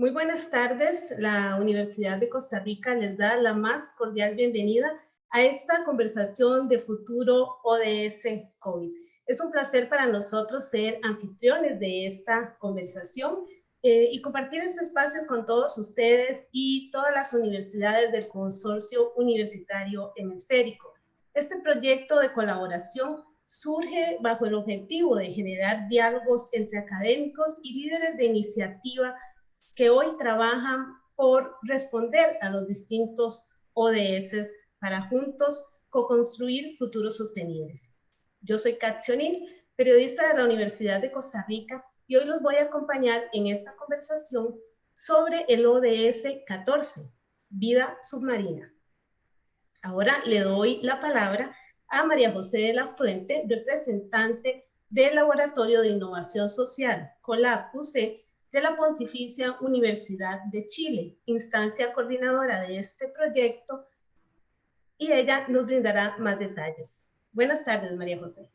Muy buenas tardes. La Universidad de Costa Rica les da la más cordial bienvenida a esta conversación de futuro ODS COVID. Es un placer para nosotros ser anfitriones de esta conversación y compartir este espacio con todos ustedes y todas las universidades del Consorcio Universitario Hemisférico. Este proyecto de colaboración surge bajo el objetivo de generar diálogos entre académicos y líderes de iniciativa que hoy trabajan por responder a los distintos ODS para juntos co-construir futuros sostenibles. Yo soy Katsi O'Neill, periodista de la Universidad de Costa Rica, y hoy los voy a acompañar en esta conversación sobre el ODS 14, vida submarina. Ahora le doy la palabra a María José de la Fuente, representante del Laboratorio de Innovación Social, COLAB-UC, de la Pontificia Universidad de Chile, instancia coordinadora de este proyecto, y ella nos brindará más detalles. Buenas tardes, María José.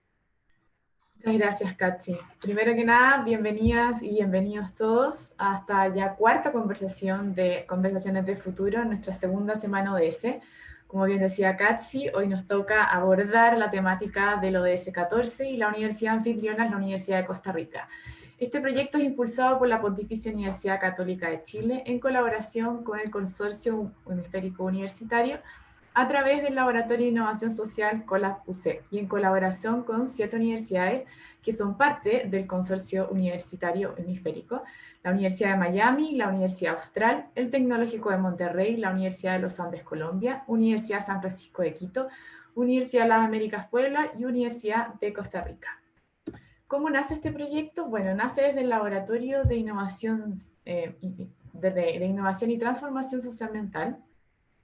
Muchas gracias, Katsi. Primero que nada, bienvenidas y bienvenidos todos a esta ya cuarta conversación de Conversaciones de Futuro, nuestra segunda semana ODS. Como bien decía Katsi, hoy nos toca abordar la temática del ODS 14 y la universidad anfitriona es la Universidad de Costa Rica. Este proyecto es impulsado por la Pontificia Universidad Católica de Chile en colaboración con el Consorcio Hemisférico Universitario a través del Laboratorio de Innovación Social COLAB-UC y en colaboración con 7 universidades que son parte del Consorcio Universitario Hemisférico, la Universidad de Miami, la Universidad Austral, el Tecnológico de Monterrey, la Universidad de los Andes Colombia, Universidad San Francisco de Quito, Universidad de las Américas Puebla y Universidad de Costa Rica. ¿Cómo nace este proyecto? Bueno, nace desde el Laboratorio de Innovación, de Innovación y Transformación Socioambiental,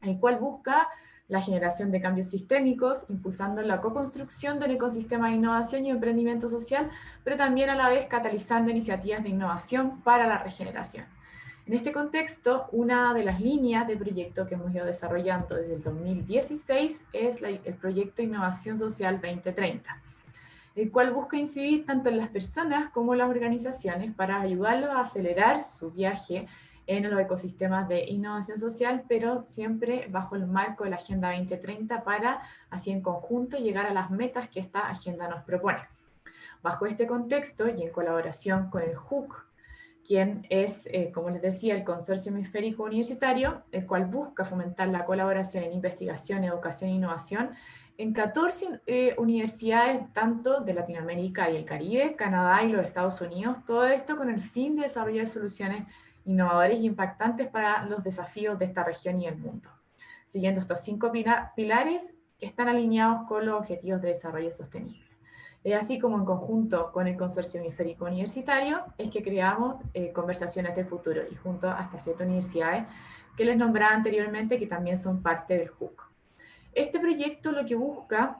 el cual busca la generación de cambios sistémicos, impulsando la co-construcción del ecosistema de innovación y emprendimiento social, pero también a la vez catalizando iniciativas de innovación para la regeneración. En este contexto, una de las líneas de proyecto que hemos ido desarrollando desde el 2016 es el proyecto Innovación Social 2030, el cual busca incidir tanto en las personas como en las organizaciones para ayudarlos a acelerar su viaje en los ecosistemas de innovación social, pero siempre bajo el marco de la Agenda 2030 para, así en conjunto, llegar a las metas que esta agenda nos propone. Bajo este contexto y en colaboración con el HUC, quien es, como les decía, el Consorcio Hemisférico Universitario, el cual busca fomentar la colaboración en investigación, educación e innovación en 14 universidades, tanto de Latinoamérica y el Caribe, Canadá y los Estados Unidos, todo esto con el fin de desarrollar soluciones innovadores e impactantes para los desafíos de esta región y el mundo, siguiendo estos 5 pilares que están alineados con los Objetivos de Desarrollo Sostenible. Así como en conjunto con el Consorcio Hemisférico Universitario es que creamos Conversaciones del Futuro y junto a estas 7 universidades que les nombraba anteriormente que también son parte del HUC. Este proyecto lo que busca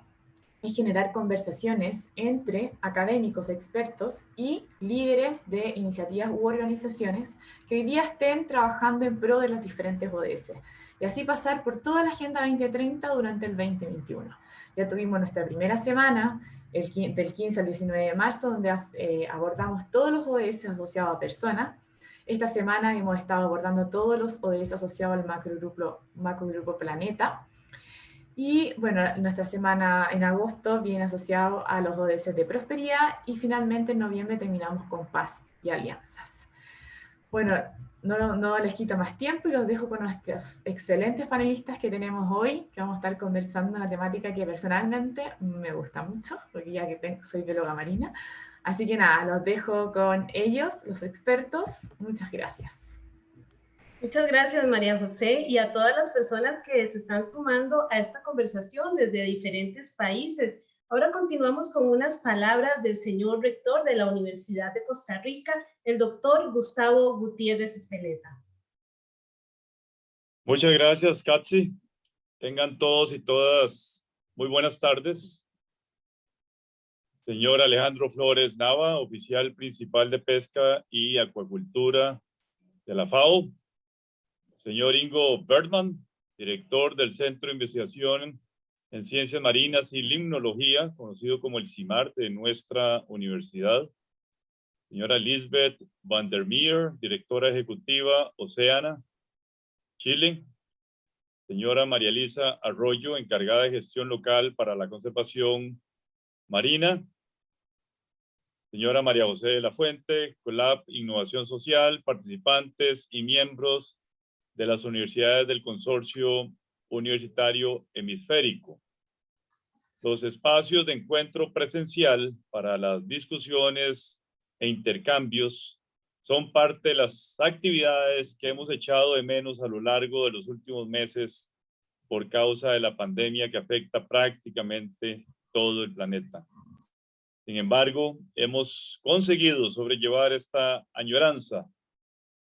es generar conversaciones entre académicos expertos y líderes de iniciativas u organizaciones que hoy día estén trabajando en pro de los diferentes ODS y así pasar por toda la Agenda 2030 durante el 2021. Ya tuvimos nuestra primera semana del 15 al 19 de marzo donde abordamos todos los ODS asociados a personas. Esta semana hemos estado abordando todos los ODS asociados al macrogrupo Planeta. Y bueno, nuestra semana en agosto viene asociado a los ODS de prosperidad y finalmente en noviembre terminamos con paz y alianzas. Bueno, no les quito más tiempo y los dejo con nuestros excelentes panelistas que tenemos hoy, que vamos a estar conversando una temática que personalmente me gusta mucho, porque ya que soy bióloga marina. Así que nada, los dejo con ellos, los expertos. Muchas gracias. Muchas gracias, María José, y a todas las personas que se están sumando a esta conversación desde diferentes países. Ahora continuamos con unas palabras del señor rector de la Universidad de Costa Rica, el doctor Gustavo Gutiérrez Espeleta. Muchas gracias, Katsi. Tengan todos y todas muy buenas tardes. Señor Alejandro Flores Nava, oficial principal de Pesca y Acuacultura de la FAO. Señor Ingo Bergman, director del Centro de Investigación en Ciencias Marinas y Limnología, conocido como el CIMAR de nuestra universidad. señora Lisbeth van der Meer, directora ejecutiva Oceana, Chile, señora María Elisa Arroyo, encargada de gestión local para la conservación marina, señora María José de la Fuente, COLAB Innovación Social, participantes y miembros de las universidades del Consorcio Universitario Hemisférico. Los espacios de encuentro presencial para las discusiones e intercambios son parte de las actividades que hemos echado de menos a lo largo de los últimos meses por causa de la pandemia que afecta prácticamente todo el planeta. Sin embargo, hemos conseguido sobrellevar esta añoranza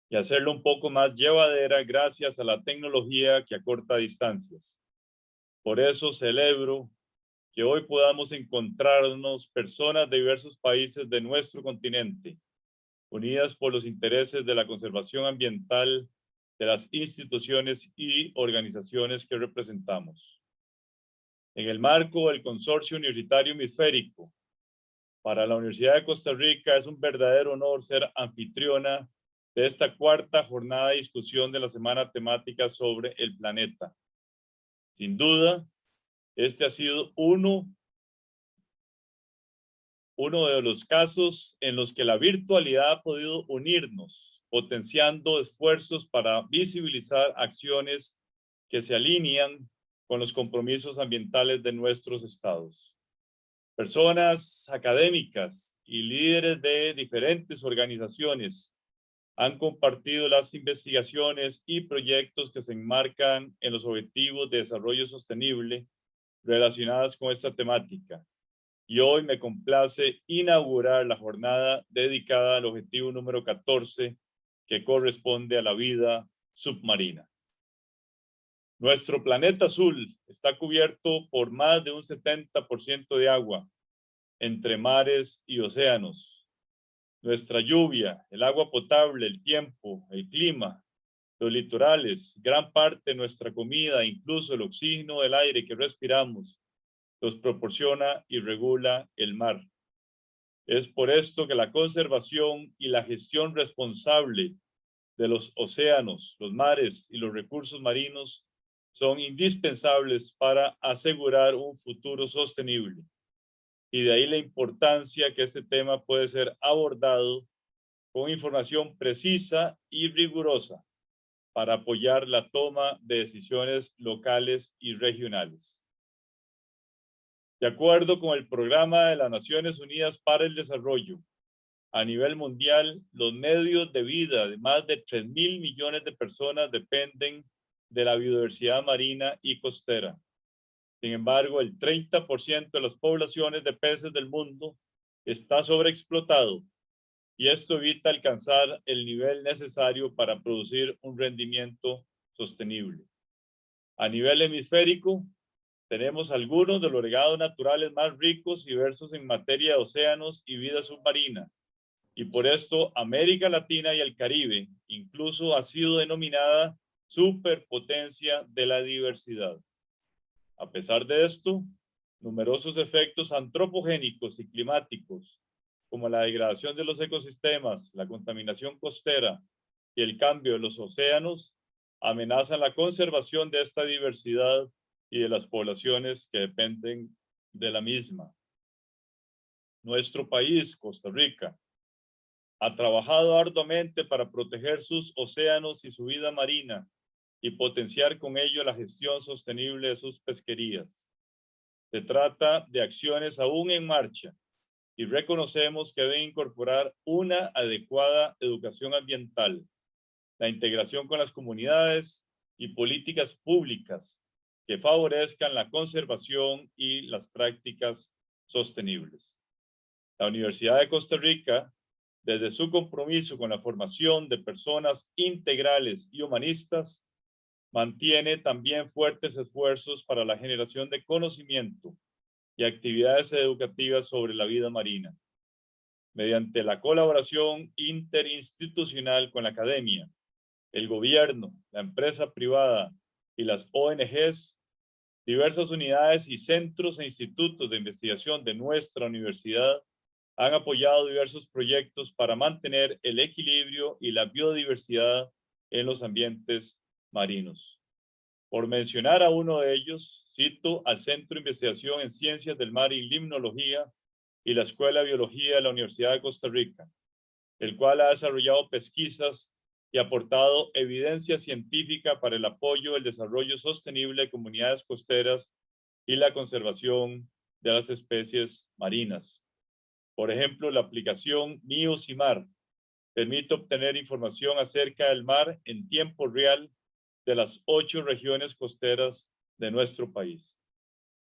y hacerlo un poco más llevadera gracias a la tecnología que acorta distancias. Por eso celebro que hoy podamos encontrarnos personas de diversos países de nuestro continente, unidas por los intereses de la conservación ambiental de las instituciones y organizaciones que representamos. En el marco del Consorcio Universitario Hemisférico, para la Universidad de Costa Rica es un verdadero honor ser anfitriona de esta cuarta jornada de discusión de la semana temática sobre el planeta. Sin duda, este ha sido uno de los casos en los que la virtualidad ha podido unirnos, potenciando esfuerzos para visibilizar acciones que se alinean con los compromisos ambientales de nuestros estados. Personas académicas y líderes de diferentes organizaciones han compartido las investigaciones y proyectos que se enmarcan en los objetivos de desarrollo sostenible relacionadas con esta temática. Y hoy me complace inaugurar la jornada dedicada al objetivo número 14, que corresponde a la vida submarina. Nuestro planeta azul está cubierto por más de un 70% de agua, entre mares y océanos. Nuestra lluvia, el agua potable, el tiempo, el clima, los litorales, gran parte de nuestra comida, incluso el oxígeno del aire que respiramos, los proporciona y regula el mar. Es por esto que la conservación y la gestión responsable de los océanos, los mares y los recursos marinos son indispensables para asegurar un futuro sostenible. Y de ahí la importancia que este tema puede ser abordado con información precisa y rigurosa para apoyar la toma de decisiones locales y regionales. De acuerdo con el Programa de las Naciones Unidas para el Desarrollo, a nivel mundial, los medios de vida de más de 3.000 millones de personas dependen de la biodiversidad marina y costera. Sin embargo, el 30% de las poblaciones de peces del mundo está sobreexplotado y esto evita alcanzar el nivel necesario para producir un rendimiento sostenible. A nivel hemisférico, tenemos algunos de los legados naturales más ricos y diversos en materia de océanos y vida submarina. Y por esto América Latina y el Caribe incluso ha sido denominada superpotencia de la diversidad. A pesar de esto, numerosos efectos antropogénicos y climáticos, como la degradación de los ecosistemas, la contaminación costera y el cambio de los océanos, amenazan la conservación de esta diversidad y de las poblaciones que dependen de la misma. Nuestro país, Costa Rica, ha trabajado arduamente para proteger sus océanos y su vida marina y potenciar con ello la gestión sostenible de sus pesquerías. Se trata de acciones aún en marcha y reconocemos que deben incorporar una adecuada educación ambiental, la integración con las comunidades y políticas públicas que favorezcan la conservación y las prácticas sostenibles. La Universidad de Costa Rica, desde su compromiso con la formación de personas integrales y humanistas, mantiene también fuertes esfuerzos para la generación de conocimiento y actividades educativas sobre la vida marina. Mediante la colaboración interinstitucional con la academia, el gobierno, la empresa privada y las ONGs, diversas unidades y centros e institutos de investigación de nuestra universidad han apoyado diversos proyectos para mantener el equilibrio y la biodiversidad en los ambientes marinos. Por mencionar a uno de ellos, cito al Centro de Investigación en Ciencias del Mar y Limnología y la Escuela de Biología de la Universidad de Costa Rica, el cual ha desarrollado pesquisas y aportado evidencia científica para el apoyo del desarrollo sostenible de comunidades costeras y la conservación de las especies marinas. Por ejemplo, la aplicación MioCimar permite obtener información acerca del mar en tiempo real de las 8 regiones costeras de nuestro país.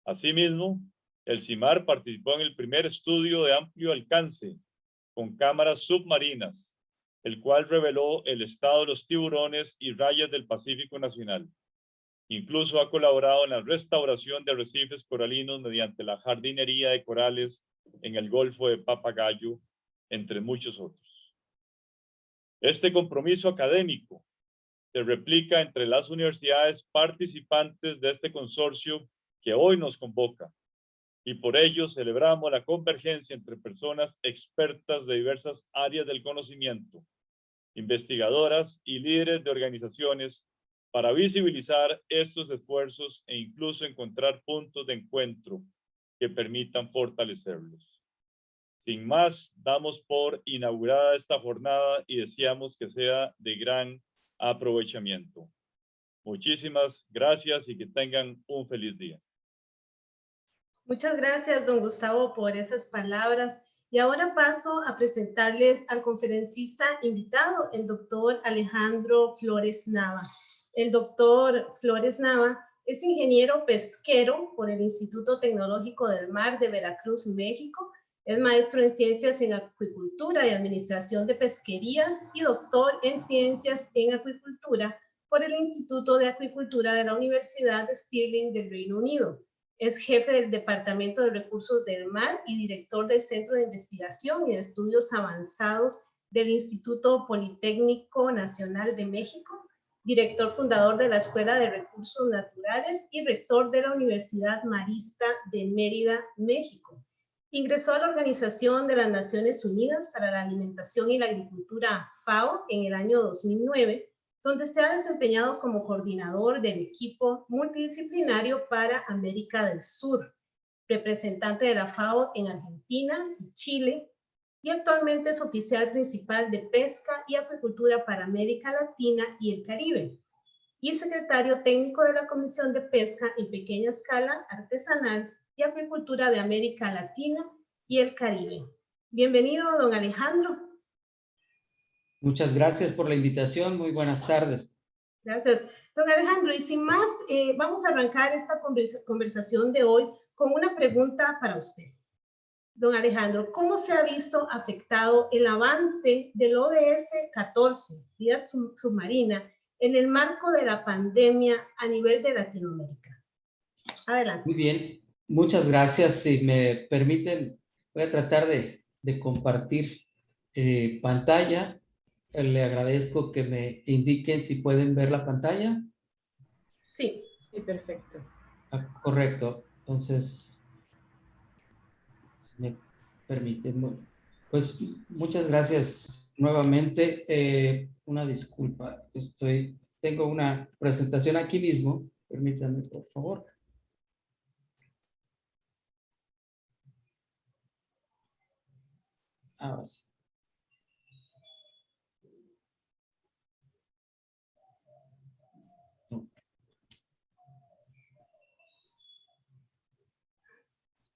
Asimismo, el CIMAR participó en el primer estudio de amplio alcance con cámaras submarinas, el cual reveló el estado de los tiburones y rayas del Pacífico Nacional. Incluso ha colaborado en la restauración de arrecifes coralinos mediante la jardinería de corales en el Golfo de Papagayo, entre muchos otros. Este compromiso académico se replica entre las universidades participantes de este consorcio que hoy nos convoca, y por ello celebramos la convergencia entre personas expertas de diversas áreas del conocimiento, investigadoras y líderes de organizaciones para visibilizar estos esfuerzos e incluso encontrar puntos de encuentro que permitan fortalecerlos. Sin más, damos por inaugurada esta jornada y deseamos que sea de gran aprovechamiento. Muchísimas gracias y que tengan un feliz día. Muchas gracias, don Gustavo, por esas palabras. Y ahora paso a presentarles al conferencista invitado, el doctor Alejandro Flores Nava. El doctor Flores Nava es ingeniero pesquero por el Instituto Tecnológico del Mar de Veracruz, México. Es maestro en Ciencias en Acuicultura y Administración de Pesquerías y doctor en Ciencias en Acuicultura por el Instituto de Acuicultura de la Universidad de Stirling del Reino Unido. Es jefe del Departamento de Recursos del Mar y director del Centro de Investigación y de Estudios Avanzados del Instituto Politécnico Nacional de México, director fundador de la Escuela de Recursos Naturales y rector de la Universidad Marista de Mérida, México. Ingresó a la Organización de las Naciones Unidas para la Alimentación y la Agricultura, FAO, en el año 2009, donde se ha desempeñado como coordinador del equipo multidisciplinario para América del Sur, representante de la FAO en Argentina y Chile, y actualmente es oficial principal de Pesca y Acuicultura para América Latina y el Caribe, y secretario técnico de la Comisión de Pesca en Pequeña Escala Artesanal y Acuicultura de América Latina y el Caribe. Bienvenido, don Alejandro. Muchas gracias por la invitación. Muy buenas tardes. Gracias. Don Alejandro, y sin más, vamos a arrancar esta conversación de hoy con una pregunta para usted. Don Alejandro, ¿cómo se ha visto afectado el avance del ODS 14, vida submarina, en el marco de la pandemia a nivel de Latinoamérica? Adelante. Muy bien, muchas gracias. Si me permiten, voy a tratar de compartir pantalla. Le agradezco que me indiquen si pueden ver la pantalla. Sí. Sí, perfecto. Correcto. Entonces, si me permiten, pues muchas gracias nuevamente. Una disculpa, tengo una presentación aquí mismo. Permítanme, por favor. Ahora sí.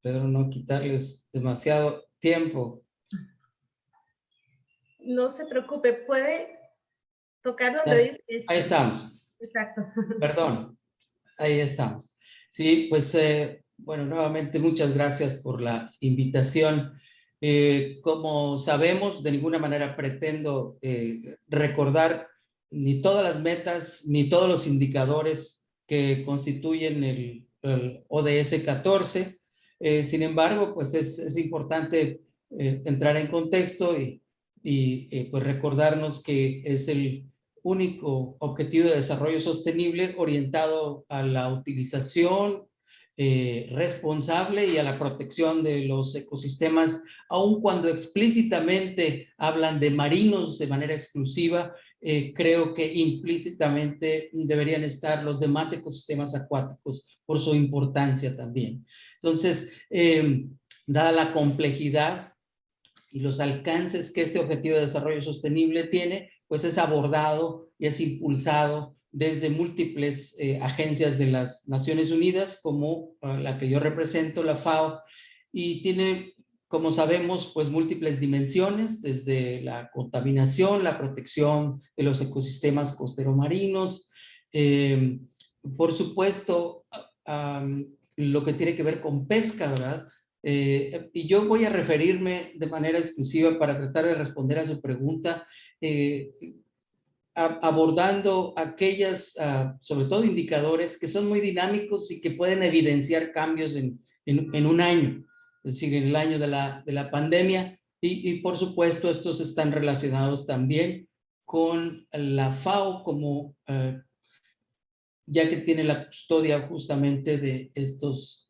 Espero no quitarles demasiado tiempo. No se preocupe, puede tocar donde dice. Ahí estamos. Exacto. Perdón, ahí estamos. Sí, pues bueno, nuevamente muchas gracias por la invitación. Como sabemos, de ninguna manera pretendo recordar ni todas las metas, ni todos los indicadores que constituyen el ODS 14. Sin embargo, pues es importante entrar en contexto y pues recordarnos que es el único objetivo de desarrollo sostenible orientado a la utilización responsable y a la protección de los ecosistemas, aun cuando explícitamente hablan de marinos de manera exclusiva. Creo que implícitamente deberían estar los demás ecosistemas acuáticos por su importancia también. Entonces, dada la complejidad y los alcances que este Objetivo de Desarrollo Sostenible tiene, pues es abordado y es impulsado desde múltiples agencias de las Naciones Unidas, como la que yo represento, la FAO, y tiene, como sabemos, pues múltiples dimensiones, desde la contaminación, la protección de los ecosistemas costero-marinos, por supuesto, lo que tiene que ver con pesca, ¿verdad? Y yo voy a referirme de manera exclusiva para tratar de responder a su pregunta, abordando aquellas, sobre todo indicadores que son muy dinámicos y que pueden evidenciar cambios en un año, es decir, en el año de la pandemia. Y por supuesto, estos están relacionados también con la FAO como, ya que tiene la custodia justamente de estos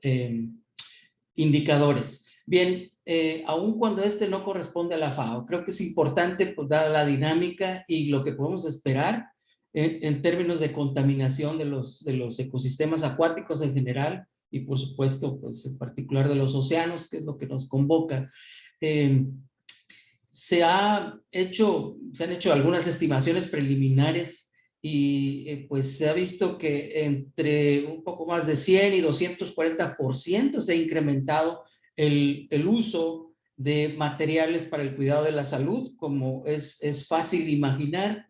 indicadores. Bien, aun cuando este no corresponde a la FAO, creo que es importante, pues, dada la dinámica y lo que podemos esperar en términos de contaminación de los ecosistemas acuáticos en general y, por supuesto, pues en particular de los océanos, que es lo que nos convoca. Se han hecho algunas estimaciones preliminares y pues se ha visto que entre un poco más de 100 y 240% se ha incrementado el uso de materiales para el cuidado de la salud, como es fácil imaginar.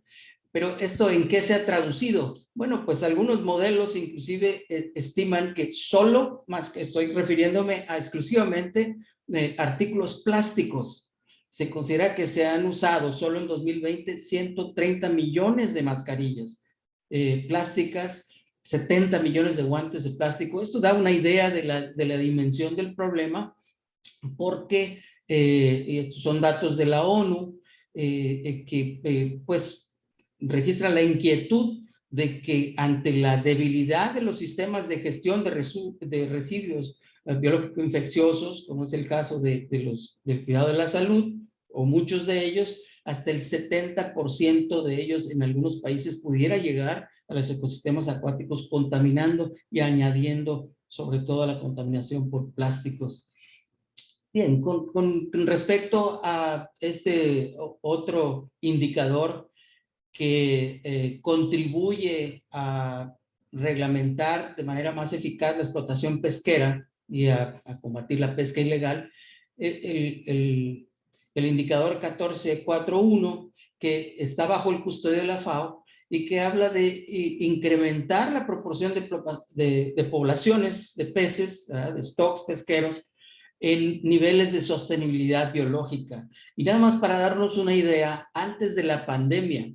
Pero ¿esto en qué se ha traducido? Bueno, pues algunos modelos inclusive estiman que solo, más que estoy refiriéndome a exclusivamente artículos plásticos, se considera que se han usado solo en 2020 130 millones de mascarillas plásticas, 70 millones de guantes de plástico. Esto da una idea de la dimensión del problema, porque y estos son datos de la ONU que pues registran la inquietud de que ante la debilidad de los sistemas de gestión de residuos biológicos infecciosos, como es el caso del cuidado de la salud, o muchos de ellos, hasta el 70% de ellos en algunos países pudiera llegar a los ecosistemas acuáticos, contaminando y añadiendo sobre todo a la contaminación por plásticos. Bien, con respecto a este otro indicador que contribuye a reglamentar de manera más eficaz la explotación pesquera y a combatir la pesca ilegal, el indicador 1441, que está bajo el custodio de la FAO y que habla de incrementar la proporción de poblaciones de peces, ¿verdad?, de stocks pesqueros en niveles de sostenibilidad biológica. Y nada más para darnos una idea, antes de la pandemia,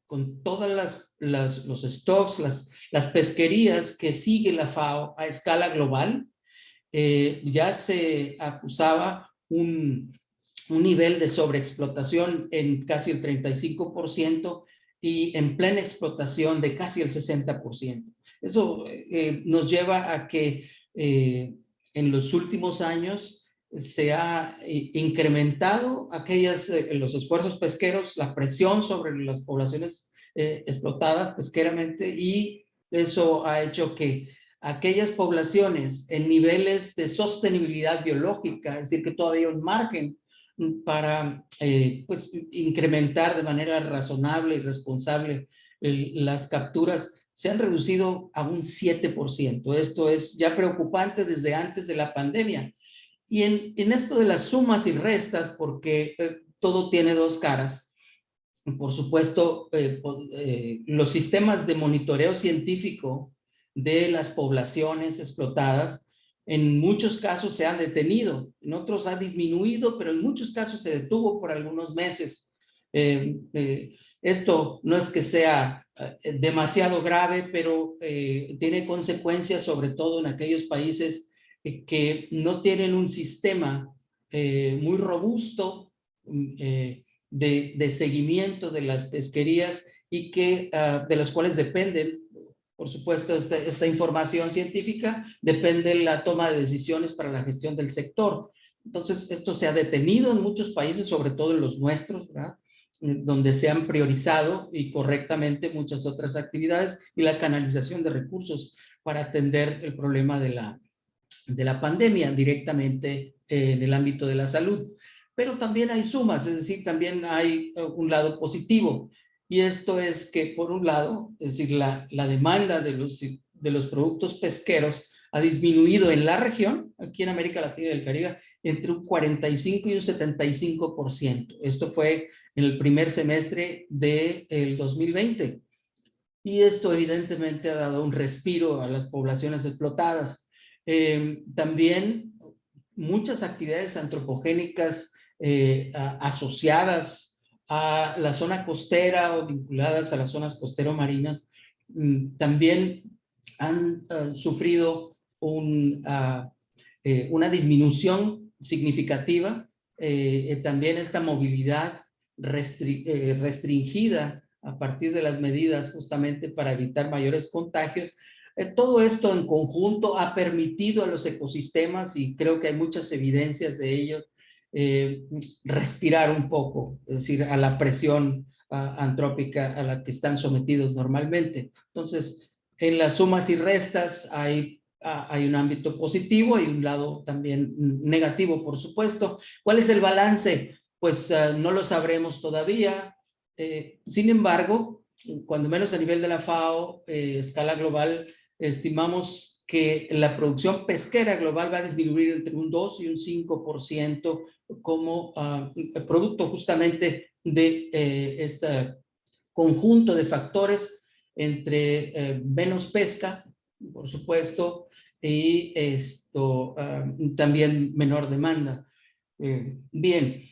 con todas los stocks, las pesquerías que sigue la FAO a escala global, ya se acusaba un nivel de sobreexplotación en casi el 35% y en plena explotación de casi el 60%. Eso nos lleva a que en los últimos años se ha incrementado los esfuerzos pesqueros, la presión sobre las poblaciones explotadas pesqueramente, y eso ha hecho que aquellas poblaciones en niveles de sostenibilidad biológica, es decir, que todavía hay un margen para pues, incrementar de manera razonable y responsable las capturas, se han reducido a un 7%. Esto es ya preocupante desde antes de la pandemia. Y en esto de las sumas y restas, porque todo tiene dos caras, por supuesto, los sistemas de monitoreo científico de las poblaciones explotadas en muchos casos se han detenido, en otros ha disminuido, pero en muchos casos se detuvo por algunos meses. Esto no es que sea demasiado grave, pero tiene consecuencias sobre todo en aquellos países que no tienen un sistema muy robusto de seguimiento de las pesquerías y que, de las cuales dependen por supuesto, esta información científica, depende de la toma de decisiones para la gestión del sector. Entonces, esto se ha detenido en muchos países, sobre todo en los nuestros, ¿verdad?, donde se han priorizado y correctamente muchas otras actividades y la canalización de recursos para atender el problema de la pandemia directamente en el ámbito de la salud. Pero también hay sumas, es decir, también hay un lado positivo. Y esto es que, por un lado, es decir, la demanda de los productos pesqueros ha disminuido en la región, aquí en América Latina y el Caribe, entre un 45 y un 75%. Esto fue en el primer semestre del 2020. Y esto evidentemente ha dado un respiro a las poblaciones explotadas. También muchas actividades antropogénicas asociadas a la zona costera o vinculadas a las zonas costero-marinas también han sufrido una disminución significativa. También esta movilidad restringida a partir de las medidas justamente para evitar mayores contagios. Todo esto en conjunto ha permitido a los ecosistemas, y creo que hay muchas evidencias de ello, respirar un poco, es decir, a la presión antrópica a la que están sometidos normalmente. Entonces, en las sumas y restas hay un ámbito positivo y un lado también negativo, por supuesto. ¿Cuál es el balance? Pues no lo sabremos todavía. Sin embargo, cuando menos a nivel de la FAO, escala global, estimamos que la producción pesquera global va a disminuir entre un 2 y un 5% como producto justamente de este conjunto de factores entre menos pesca, por supuesto, y también menor demanda. Bien.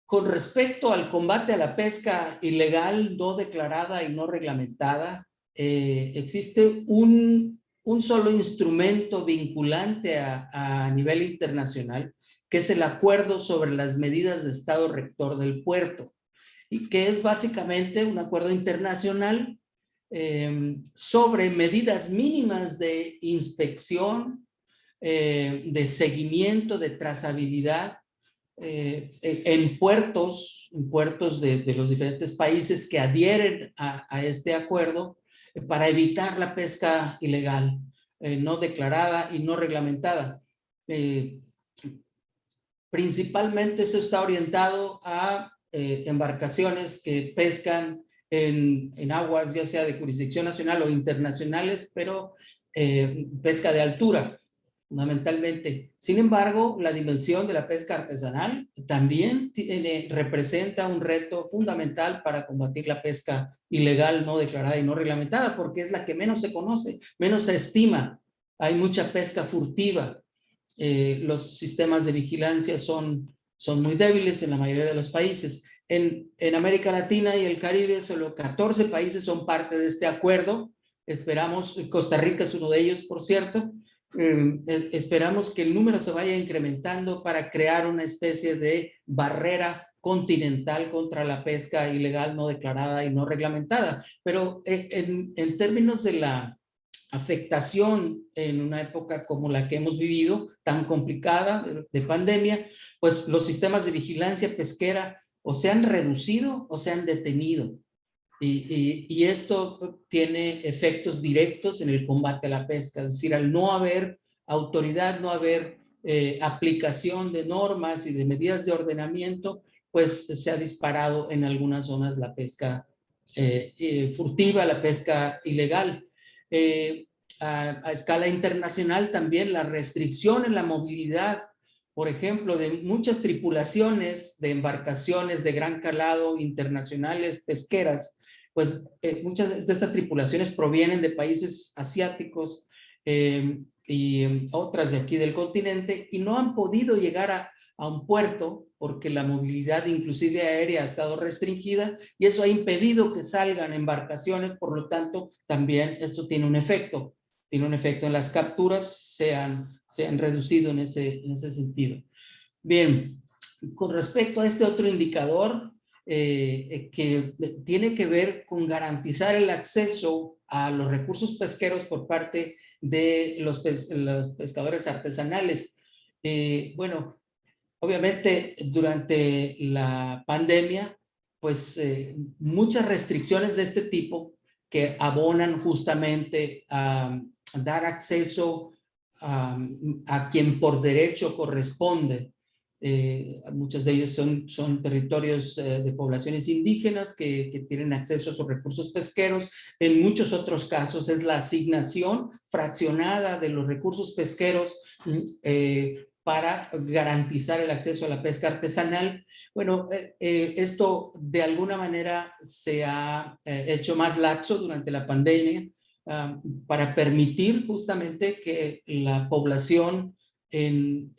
Con respecto al combate a la pesca ilegal, no declarada y no reglamentada, existe un solo instrumento vinculante a nivel internacional, que es el Acuerdo sobre las medidas de Estado Rector del Puerto, y que es básicamente un acuerdo internacional sobre medidas mínimas de inspección, de seguimiento, de trazabilidad, en puertos de los diferentes países que adhieren a este acuerdo para evitar la pesca ilegal, no declarada y no reglamentada. Principalmente eso está orientado a embarcaciones que pescan en aguas ya sea de jurisdicción nacional o internacionales, pero pesca de altura, fundamentalmente. Sin embargo, la dimensión de la pesca artesanal también representa un reto fundamental para combatir la pesca ilegal, no declarada y no reglamentada, porque es la que menos se conoce, menos se estima. Hay mucha pesca furtiva. Los sistemas de vigilancia son muy débiles en la mayoría de los países. En América Latina y el Caribe, solo 14 países son parte de este acuerdo. Esperamos, Costa Rica es uno de ellos, por cierto. Esperamos que el número se vaya incrementando para crear una especie de barrera continental contra la pesca ilegal, no declarada y no reglamentada. Pero en términos de la afectación en una época como la que hemos vivido, tan complicada de pandemia, pues los sistemas de vigilancia pesquera o se han reducido o se han detenido. Y esto tiene efectos directos en el combate a la pesca, es decir, al no haber autoridad, no haber aplicación de normas y de medidas de ordenamiento, pues se ha disparado en algunas zonas la pesca furtiva, la pesca ilegal. A escala internacional también la restricción en la movilidad, por ejemplo, de muchas tripulaciones de embarcaciones de gran calado internacionales pesqueras, pues muchas de estas tripulaciones provienen de países asiáticos y otras de aquí del continente y no han podido llegar a un puerto porque la movilidad inclusive aérea ha estado restringida y eso ha impedido que salgan embarcaciones, por lo tanto también esto tiene un efecto en las capturas, se han reducido en ese sentido. Bien, con respecto a este otro indicador, que tiene que ver con garantizar el acceso a los recursos pesqueros por parte de los pescadores artesanales. Bueno, obviamente durante la pandemia, pues muchas restricciones de este tipo que abonan justamente a dar acceso a quien por derecho corresponde. Muchos de ellos son territorios de poblaciones indígenas que tienen acceso a sus recursos pesqueros. En muchos otros casos es la asignación fraccionada de los recursos pesqueros para garantizar el acceso a la pesca artesanal. Bueno, esto de alguna manera se ha hecho más laxo durante la pandemia para permitir justamente que la población en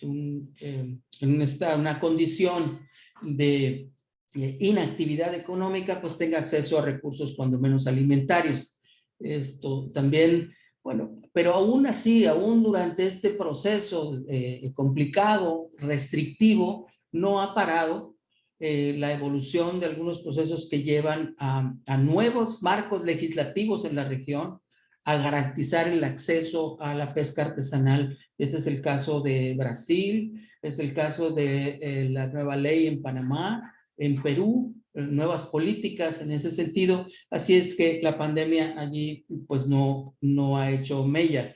una condición de inactividad económica, pues tenga acceso a recursos cuando menos alimentarios. Esto también, bueno, pero aún así, aún durante este proceso complicado, restrictivo, no ha parado la evolución de algunos procesos que llevan a nuevos marcos legislativos en la región, a garantizar el acceso a la pesca artesanal. Este es el caso de Brasil, es el caso de la nueva ley en Panamá, en Perú, nuevas políticas en ese sentido. Así es que la pandemia allí pues no ha hecho mella.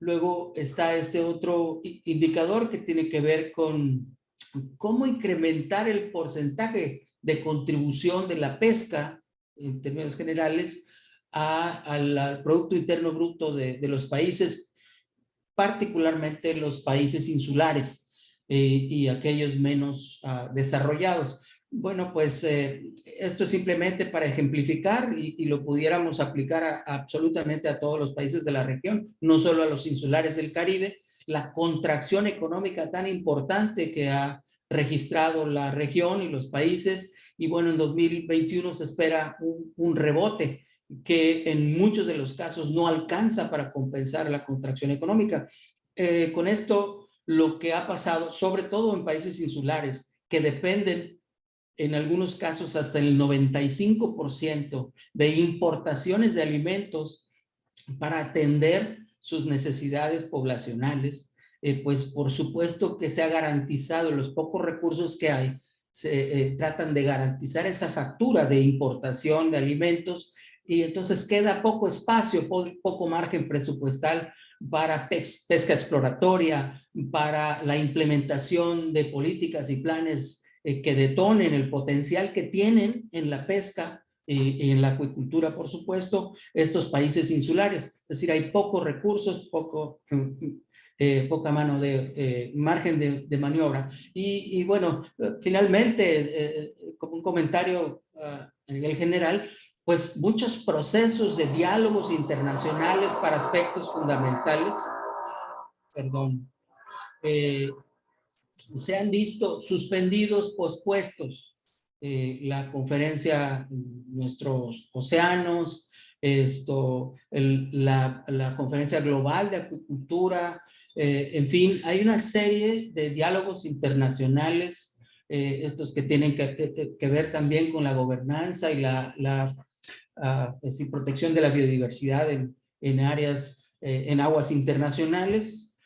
Luego está este otro indicador que tiene que ver con cómo incrementar el porcentaje de contribución de la pesca en términos generales al Producto Interno Bruto de los países, particularmente los países insulares y aquellos menos desarrollados. Bueno, pues esto es simplemente para ejemplificar y lo pudiéramos aplicar absolutamente a todos los países de la región, no solo a los insulares del Caribe. La contracción económica tan importante que ha registrado la región y los países, y bueno, en 2021 se espera un rebote que en muchos de los casos no alcanza para compensar la contracción económica. Con esto, lo que ha pasado, sobre todo en países insulares, que dependen en algunos casos hasta el 95% de importaciones de alimentos para atender sus necesidades poblacionales, pues por supuesto que se ha garantizado los pocos recursos que hay, se tratan de garantizar esa factura de importación de alimentos y entonces queda poco espacio, poco margen presupuestal para pesca exploratoria, para la implementación de políticas y planes que detonen el potencial que tienen en la pesca y en la acuicultura, por supuesto, estos países insulares. Es decir, hay pocos recursos, poca mano de margen de maniobra. Y bueno, finalmente, como un comentario a nivel general, pues muchos procesos de diálogos internacionales para aspectos fundamentales, se han visto suspendidos, pospuestos. La conferencia Nuestros Océanos, la conferencia global de acuicultura, en fin, hay una serie de diálogos internacionales, estos que tienen que ver también con la gobernanza y la protección de la biodiversidad en áreas, en aguas internacionales.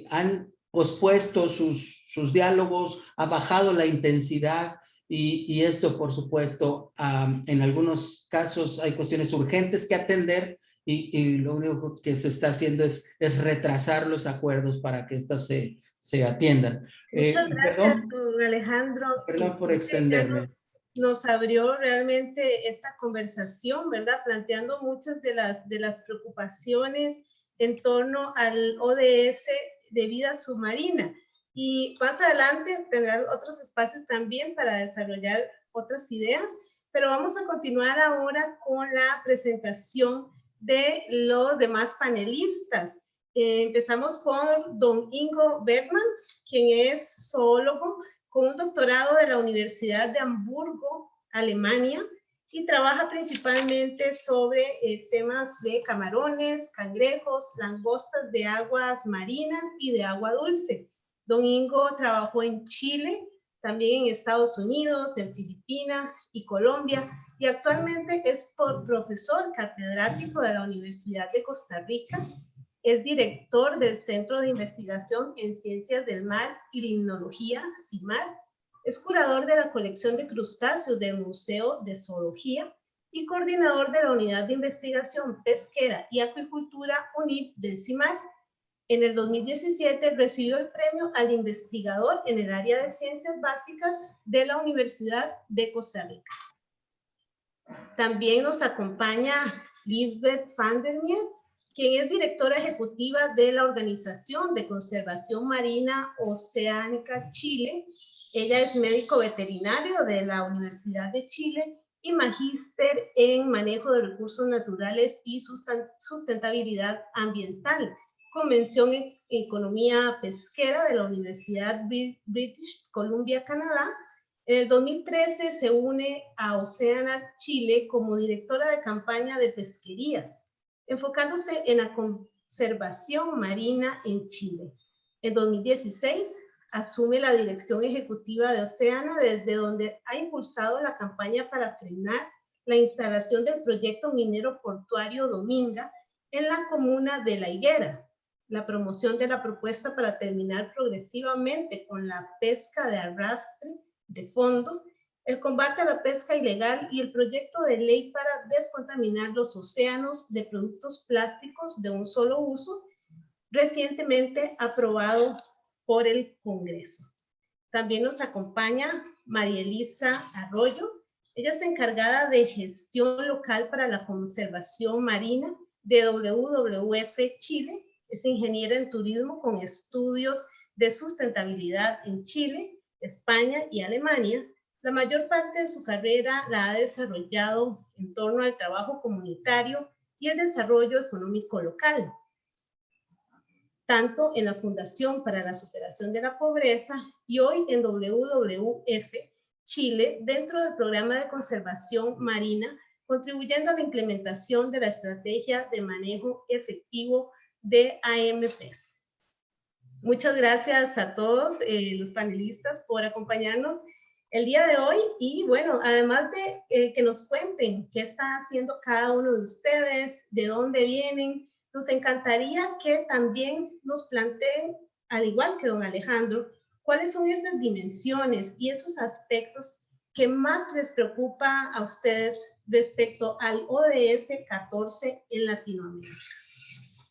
Han pospuesto sus diálogos, ha bajado la intensidad y esto, por supuesto, en algunos casos hay cuestiones urgentes que atender y lo único que se está haciendo es retrasar los acuerdos para que estos se atiendan. Muchas gracias, don Alejandro. Perdón por extenderme. Nos abrió realmente esta conversación, ¿verdad? Planteando muchas de las preocupaciones en torno al ODS de vida submarina. Y más adelante tendrán otros espacios también para desarrollar otras ideas, pero vamos a continuar ahora con la presentación de los demás panelistas. Empezamos por don Ingo Bergman, quien es zoólogo con un doctorado de la Universidad de Hamburgo, Alemania, y trabaja principalmente sobre temas de camarones, cangrejos, langostas de aguas marinas y de agua dulce. Don Ingo trabajó en Chile, también en Estados Unidos, en Filipinas y Colombia, y actualmente es profesor catedrático de la Universidad de Costa Rica. Es director del Centro de Investigación en Ciencias del Mar y Limnología, CIMAR. Es curador de la colección de crustáceos del Museo de Zoología y coordinador de la Unidad de Investigación Pesquera y Acuicultura UNIP del CIMAR. En el 2017 recibió el premio al investigador en el área de ciencias básicas de la Universidad de Costa Rica. También nos acompaña Lisbeth van der Meer, quien es directora ejecutiva de la Organización de Conservación Marina Oceánica Chile. Ella es médico veterinario de la Universidad de Chile y magíster en manejo de recursos naturales y sustentabilidad ambiental, con mención en economía pesquera de la Universidad British Columbia, Canadá. En el 2013 se une a Oceana Chile como directora de campaña de pesquerías, enfocándose en la conservación marina en Chile. En 2016 asume la dirección ejecutiva de Oceana, desde donde ha impulsado la campaña para frenar la instalación del proyecto minero portuario Dominga en la comuna de La Higuera, la promoción de la propuesta para terminar progresivamente con la pesca de arrastre de fondo, el combate a la pesca ilegal y el proyecto de ley para descontaminar los océanos de productos plásticos de un solo uso, recientemente aprobado por el Congreso. También nos acompaña María Elisa Arroyo. Ella es encargada de gestión local para la conservación marina de WWF Chile. Es ingeniera en turismo con estudios de sustentabilidad en Chile, España y Alemania. La mayor parte de su carrera la ha desarrollado en torno al trabajo comunitario y el desarrollo económico local, tanto en la Fundación para la Superación de la Pobreza y hoy en WWF Chile, dentro del programa de conservación marina, contribuyendo a la implementación de la estrategia de manejo efectivo de AMPs. Muchas gracias a todos los panelistas por acompañarnos el día de hoy y bueno, además de que nos cuenten qué está haciendo cada uno de ustedes, de dónde vienen, nos encantaría que también nos planteen, al igual que don Alejandro, cuáles son esas dimensiones y esos aspectos que más les preocupa a ustedes respecto al ODS 14 en Latinoamérica.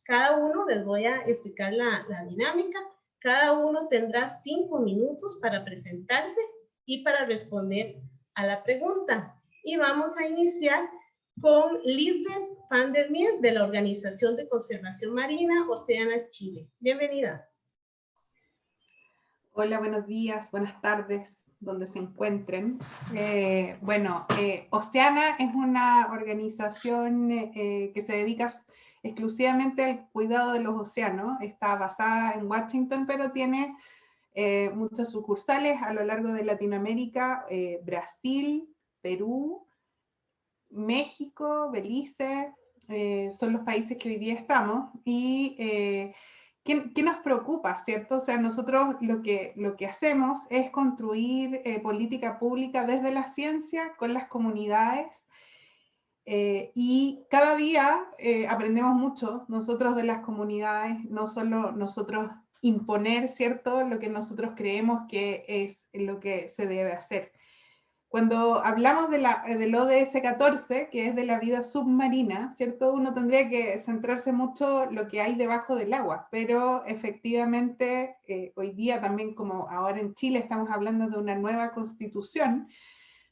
Cada uno, les voy a explicar la dinámica, cada uno tendrá 5 minutos para presentarse y para responder a la pregunta. Y vamos a iniciar con Lisbeth van der Meer de la Organización de Conservación Marina Oceana Chile. Bienvenida. Hola, buenos días, buenas tardes, donde se encuentren. Oceana es una organización que se dedica exclusivamente al cuidado de los océanos. Está basada en Washington, pero tiene muchas sucursales a lo largo de Latinoamérica, Brasil, Perú, México, Belice, son los países que hoy día estamos. Y ¿qué nos preocupa, cierto? O sea, nosotros lo que hacemos es construir política pública desde la ciencia con las comunidades y cada día aprendemos mucho nosotros de las comunidades, no solo nosotros imponer, cierto, lo que nosotros creemos que es lo que se debe hacer. Cuando hablamos del ODS 14, que es de la vida submarina, ¿cierto? Uno tendría que centrarse mucho en lo que hay debajo del agua, pero efectivamente hoy día también, como ahora en Chile estamos hablando de una nueva constitución,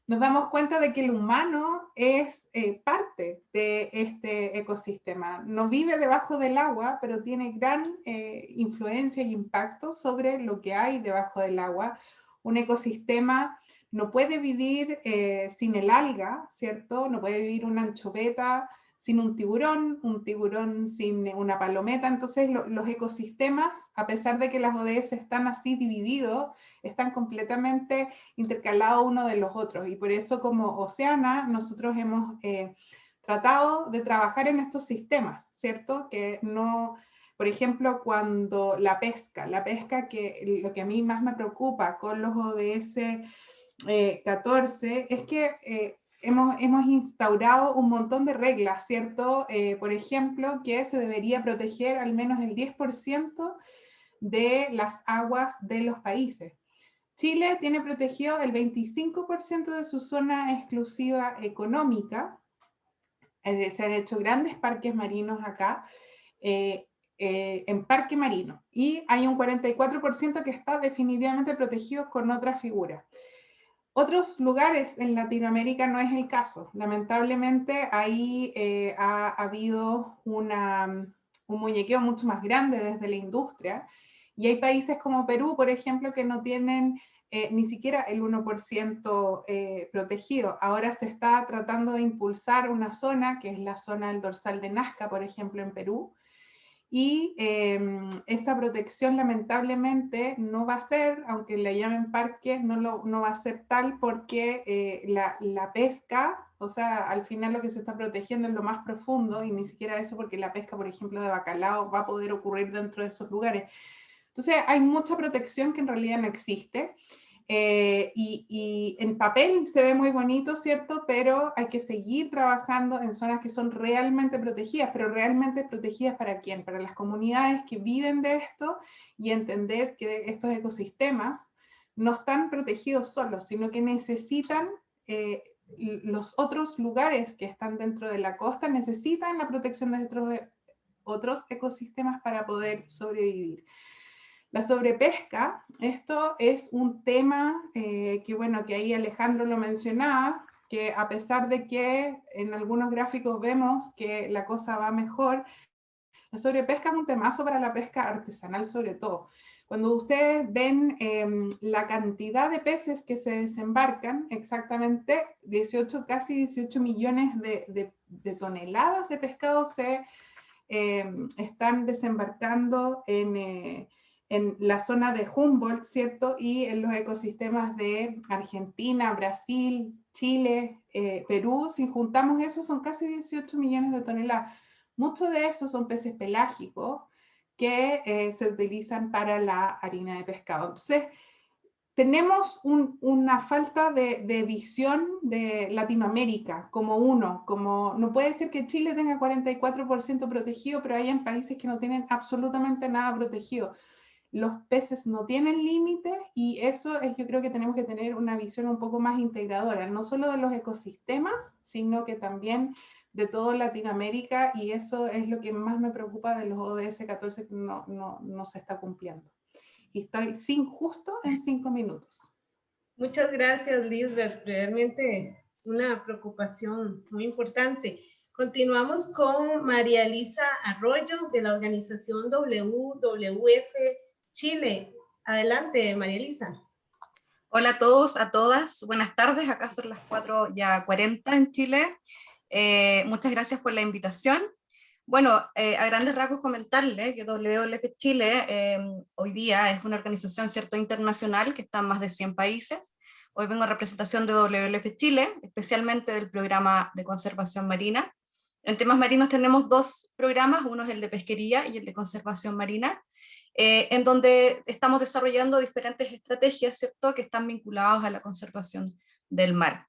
nos damos cuenta de que el humano es parte de este ecosistema. No vive debajo del agua, pero tiene gran influencia y impacto sobre lo que hay debajo del agua. Un ecosistema no puede vivir sin el alga, ¿cierto? No puede vivir una anchoveta sin un tiburón sin una palometa. Entonces los ecosistemas, a pesar de que las ODS están así divididos, están completamente intercalados uno de los otros. Y por eso como Oceana nosotros hemos tratado de trabajar en estos sistemas, ¿cierto? Que no Por ejemplo, cuando la pesca, que lo que a mí más me preocupa con los ODS 14 es que hemos instaurado un montón de reglas, ¿cierto? Por ejemplo, que se debería proteger al menos el 10% de las aguas de los países. Chile tiene protegido el 25% de su zona exclusiva económica. Se han hecho grandes parques marinos acá, en parque marino, y hay un 44% que está definitivamente protegido con otra figura. Otros lugares en Latinoamérica no es el caso. Lamentablemente ahí ha habido un muñequeo mucho más grande desde la industria, y hay países como Perú, por ejemplo, que no tienen ni siquiera el 1% protegido. Ahora se está tratando de impulsar una zona, que es la zona del dorsal de Nazca, por ejemplo, en Perú, y esa protección lamentablemente no va a ser, aunque la llamen parque, no va a ser tal porque la pesca, o sea, al final lo que se está protegiendo es lo más profundo, y ni siquiera eso, porque la pesca, por ejemplo, de bacalao va a poder ocurrir dentro de esos lugares. Entonces hay mucha protección que en realidad no existe. Y en papel se ve muy bonito, ¿cierto? Pero hay que seguir trabajando en zonas que son realmente protegidas, pero realmente protegidas ¿para quién? Para las comunidades que viven de esto, y entender que estos ecosistemas no están protegidos solos, sino que necesitan, los otros lugares que están dentro de la costa necesitan la protección de otros ecosistemas para poder sobrevivir. La sobrepesca, esto es un tema que, bueno, que ahí Alejandro lo mencionaba, que a pesar de que en algunos gráficos vemos que la cosa va mejor, la sobrepesca es un temazo para la pesca artesanal sobre todo. Cuando ustedes ven la cantidad de peces que se desembarcan, exactamente casi 18 millones de toneladas de pescado se están desembarcando en la zona de Humboldt, ¿cierto? Y en los ecosistemas de Argentina, Brasil, Chile, Perú. Si juntamos eso, son casi 18 millones de toneladas. Muchos de esos son peces pelágicos que se utilizan para la harina de pescado. Entonces, tenemos una falta de visión de Latinoamérica como no puede ser que Chile tenga 44% protegido, pero hay en países que no tienen absolutamente nada protegido. Los peces no tienen límite, y eso es, yo creo que tenemos que tener una visión un poco más integradora, no solo de los ecosistemas, sino que también de toda Latinoamérica, y eso es lo que más me preocupa de los ODS 14 que no se está cumpliendo. Y estoy justo en 5 minutos. Muchas gracias, Lisbeth. Realmente una preocupación muy importante. Continuamos con María Elisa Arroyo, de la organización WWF Chile. Adelante, María Elisa. Hola a todos, a todas. Buenas tardes. Acá son las 4:40 en Chile. Muchas gracias por la invitación. Bueno, a grandes rasgos comentarle que WWF Chile hoy día es una organización, ¿cierto?, internacional que está en más de 100 países. Hoy vengo en representación de WWF Chile, especialmente del programa de conservación marina. En temas marinos tenemos dos programas, uno es el de pesquería y el de conservación marina, en donde estamos desarrollando diferentes estrategias, ¿cierto?, que están vinculadas a la conservación del mar.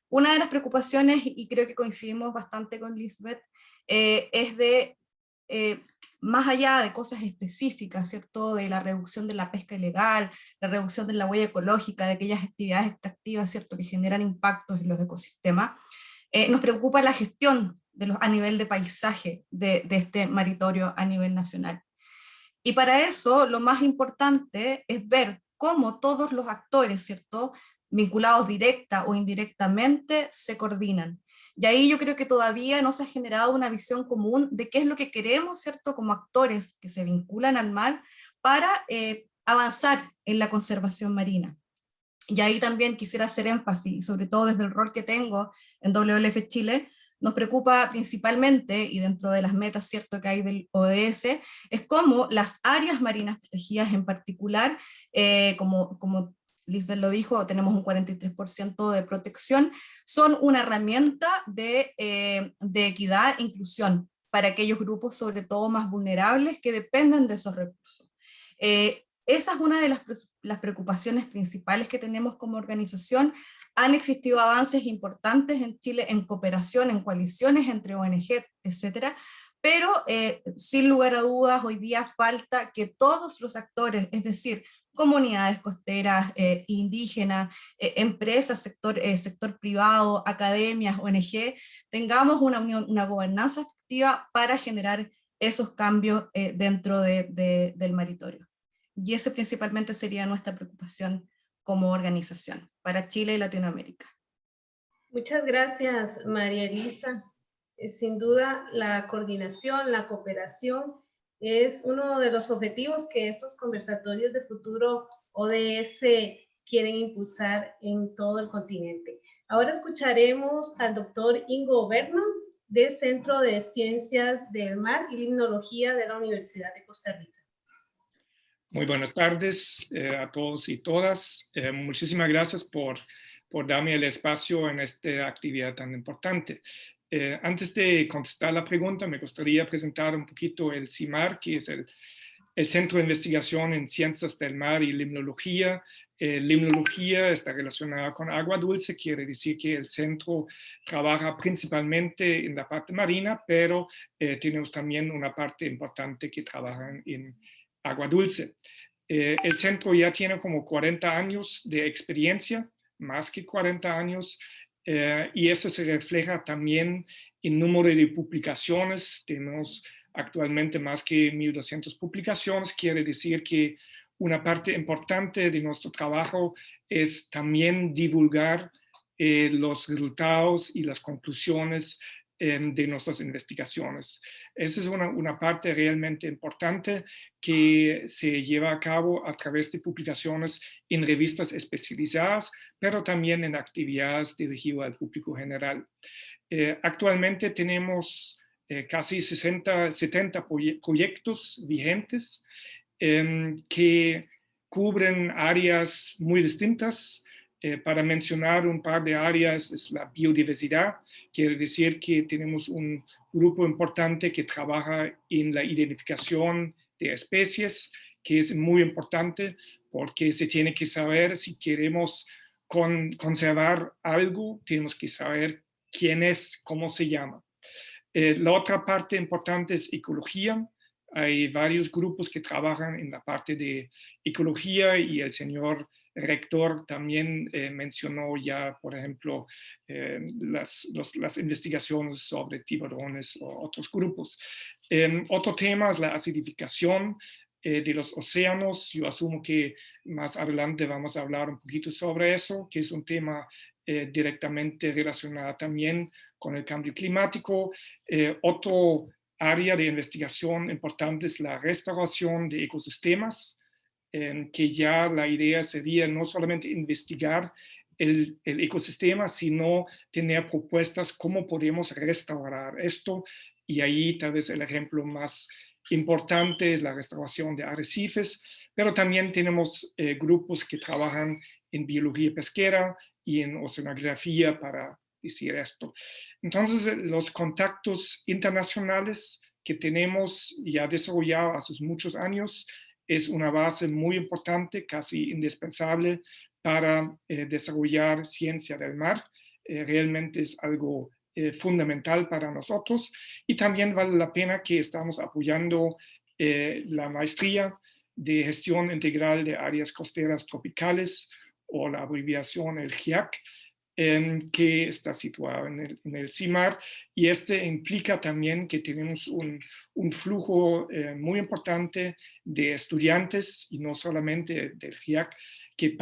Una de las preocupaciones, y creo que coincidimos bastante con Lisbeth, es de, más allá de cosas específicas, ¿cierto?, de la reducción de la pesca ilegal, la reducción de la huella ecológica, de aquellas actividades extractivas, ¿cierto?, que generan impactos en los ecosistemas, nos preocupa la gestión a nivel de paisaje de este maritorio a nivel nacional. Y para eso lo más importante es ver cómo todos los actores, ¿cierto?, vinculados directa o indirectamente, se coordinan. Y ahí yo creo que todavía no se ha generado una visión común de qué es lo que queremos, ¿cierto?, como actores que se vinculan al mar para avanzar en la conservación marina. Y ahí también quisiera hacer énfasis, sobre todo desde el rol que tengo en WWF Chile, nos preocupa principalmente, y dentro de las metas, ¿cierto?, que hay del ODS, es cómo las áreas marinas protegidas en particular, como Lisbeth lo dijo, tenemos un 43% de protección, son una herramienta de equidad e inclusión para aquellos grupos, sobre todo más vulnerables, que dependen de esos recursos. Esa es una de las preocupaciones principales que tenemos como organización. Han existido avances importantes en Chile en cooperación, en coaliciones entre ONG, etcétera, pero sin lugar a dudas hoy día falta que todos los actores, es decir, comunidades costeras, indígenas, empresas, sector privado, academias, ONG, tengamos una gobernanza efectiva para generar esos cambios dentro del maritorio. Y esa principalmente sería nuestra preocupación como organización para Chile y Latinoamérica. Muchas gracias, María Elisa. Sin duda, la coordinación, la cooperación es uno de los objetivos que estos conversatorios de futuro ODS quieren impulsar en todo el continente. Ahora escucharemos al doctor Ingo Bergman del Centro de Ciencias del Mar y Limnología de la Universidad de Costa Rica. Muy buenas tardes a todos y todas. Muchísimas gracias por darme el espacio en esta actividad tan importante. Antes de contestar la pregunta, me gustaría presentar un poquito el CIMAR, que es el Centro de Investigación en Ciencias del Mar y Limnología. Limnología está relacionada con agua dulce, quiere decir que el centro trabaja principalmente en la parte marina, pero tenemos también una parte importante que trabaja en agua dulce. El centro ya tiene como 40 años de experiencia, más que 40 años, y eso se refleja también en número de publicaciones. Tenemos actualmente más que 1.200 publicaciones, quiere decir que una parte importante de nuestro trabajo es también divulgar los resultados y las conclusiones de nuestras investigaciones. Esa es una parte realmente importante que se lleva a cabo a través de publicaciones en revistas especializadas, pero también en actividades dirigidas al público general. Actualmente tenemos casi 70 proyectos vigentes que cubren áreas muy distintas. Para mencionar un par de áreas, es la biodiversidad, quiere decir que tenemos un grupo importante que trabaja en la identificación de especies, que es muy importante porque se tiene que saber si queremos conservar algo, tenemos que saber quién es, cómo se llama. La otra parte importante es ecología. Hay varios grupos que trabajan en la parte de ecología y el señor rector también mencionó ya, por ejemplo, las investigaciones sobre tiburones o otros grupos. Otro tema es la acidificación de los océanos. Yo asumo que más adelante vamos a hablar un poquito sobre eso, que es un tema directamente relacionado también con el cambio climático. Otro área de investigación importante es la restauración de ecosistemas, que ya la idea sería no solamente investigar el ecosistema, sino tener propuestas cómo podemos restaurar esto. Y ahí tal vez el ejemplo más importante es la restauración de arrecifes, pero también tenemos grupos que trabajan en biología pesquera y en oceanografía para decir esto. Entonces, los contactos internacionales que tenemos ya desarrollado hace muchos años es una base muy importante, casi indispensable para desarrollar ciencia del mar. Realmente es algo fundamental para nosotros, y también vale la pena que estamos apoyando la maestría de gestión integral de áreas costeras tropicales, o la abreviación el GIAC, que está situado en el CIMAR, y este implica también que tenemos un flujo muy importante de estudiantes, y no solamente del GIAC, que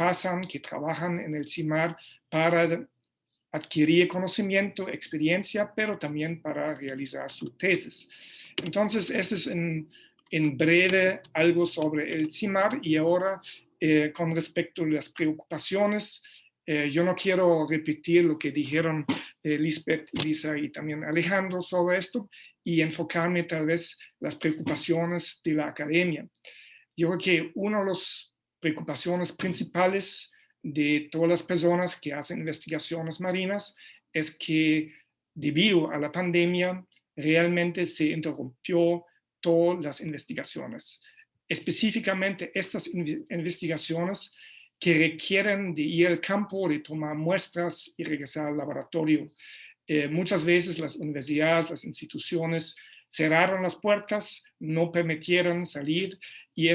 trabajan en el CIMAR para adquirir conocimiento, experiencia, pero también para realizar su tesis. Entonces, ese es en breve algo sobre el CIMAR. Y ahora, con respecto a las preocupaciones, yo no quiero repetir lo que dijeron Lisbeth, Lisa y también Alejandro sobre esto, y enfocarme tal vez las preocupaciones de la academia. Yo creo que una de las preocupaciones principales de todas las personas que hacen investigaciones marinas es que debido a la pandemia realmente se interrumpió todas las investigaciones. Específicamente estas investigaciones que requieren de ir al campo, de tomar muestras y regresar al laboratorio. Muchas veces las universidades, las instituciones cerraron las puertas, no permitieron salir, y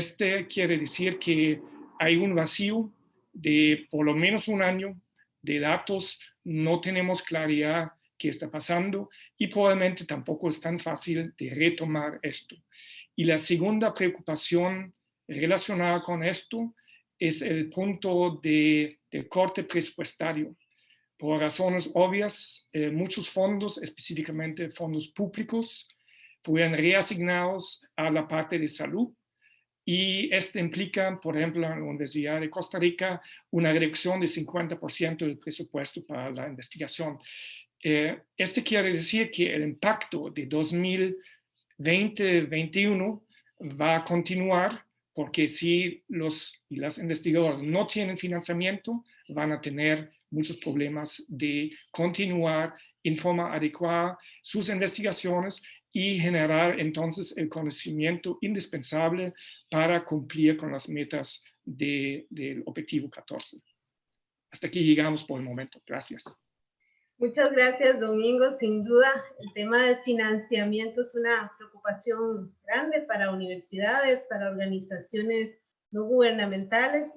quiere decir que hay un vacío de por lo menos un año de datos, no tenemos claridad qué está pasando y probablemente tampoco es tan fácil de retomar esto. Y la segunda preocupación relacionada con esto es el punto de corte presupuestario. Por razones obvias, muchos fondos, específicamente fondos públicos, fueron reasignados a la parte de salud, y esto implica, por ejemplo, en la Universidad de Costa Rica, una reducción de 50% del presupuesto para la investigación. Esto quiere decir que el impacto de 2020-2021 va a continuar, porque si las investigadoras no tienen financiamiento, van a tener muchos problemas de continuar en forma adecuada sus investigaciones y generar entonces el conocimiento indispensable para cumplir con las metas del objetivo 14. Hasta aquí llegamos por el momento. Gracias. Muchas gracias, Domingo. Sin duda, el tema del financiamiento es una preocupación grande para universidades, para organizaciones no gubernamentales,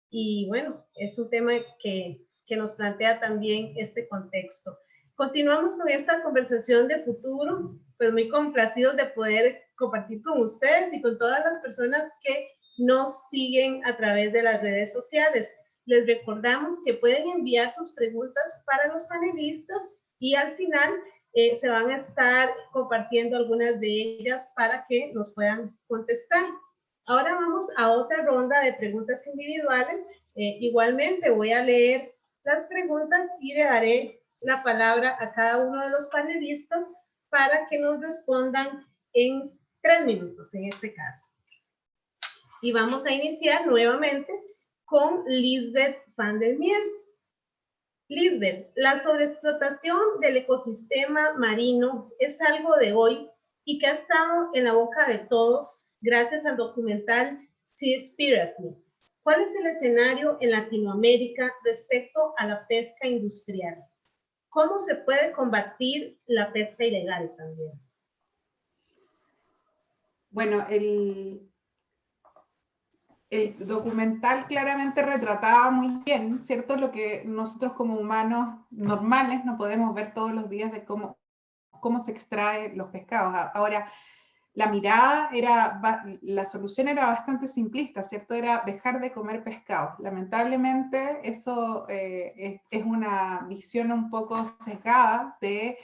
y bueno, es un tema que nos plantea también este contexto. Continuamos con esta conversación de futuro, pues muy complacidos de poder compartir con ustedes y con todas las personas que nos siguen a través de las redes sociales. Les recordamos que pueden enviar sus preguntas para los panelistas y al final se van a estar compartiendo algunas de ellas para que nos puedan contestar. Ahora vamos a otra ronda de preguntas individuales. Igualmente voy a leer las preguntas y le daré la palabra a cada uno de los panelistas para que nos respondan en 3 minutos en este caso. Y vamos a iniciar nuevamente con Lisbeth van der Miel. Lisbeth, la sobreexplotación del ecosistema marino es algo de hoy y que ha estado en la boca de todos gracias al documental Seaspiracy. ¿Cuál es el escenario en Latinoamérica respecto a la pesca industrial? ¿Cómo se puede combatir la pesca ilegal también? Bueno, el documental claramente retrataba muy bien, ¿cierto? Lo que nosotros como humanos normales no podemos ver todos los días de cómo se extraen los pescados. Ahora, la mirada la solución era bastante simplista, ¿cierto? Era dejar de comer pescado. Lamentablemente, eso es una visión un poco sesgada de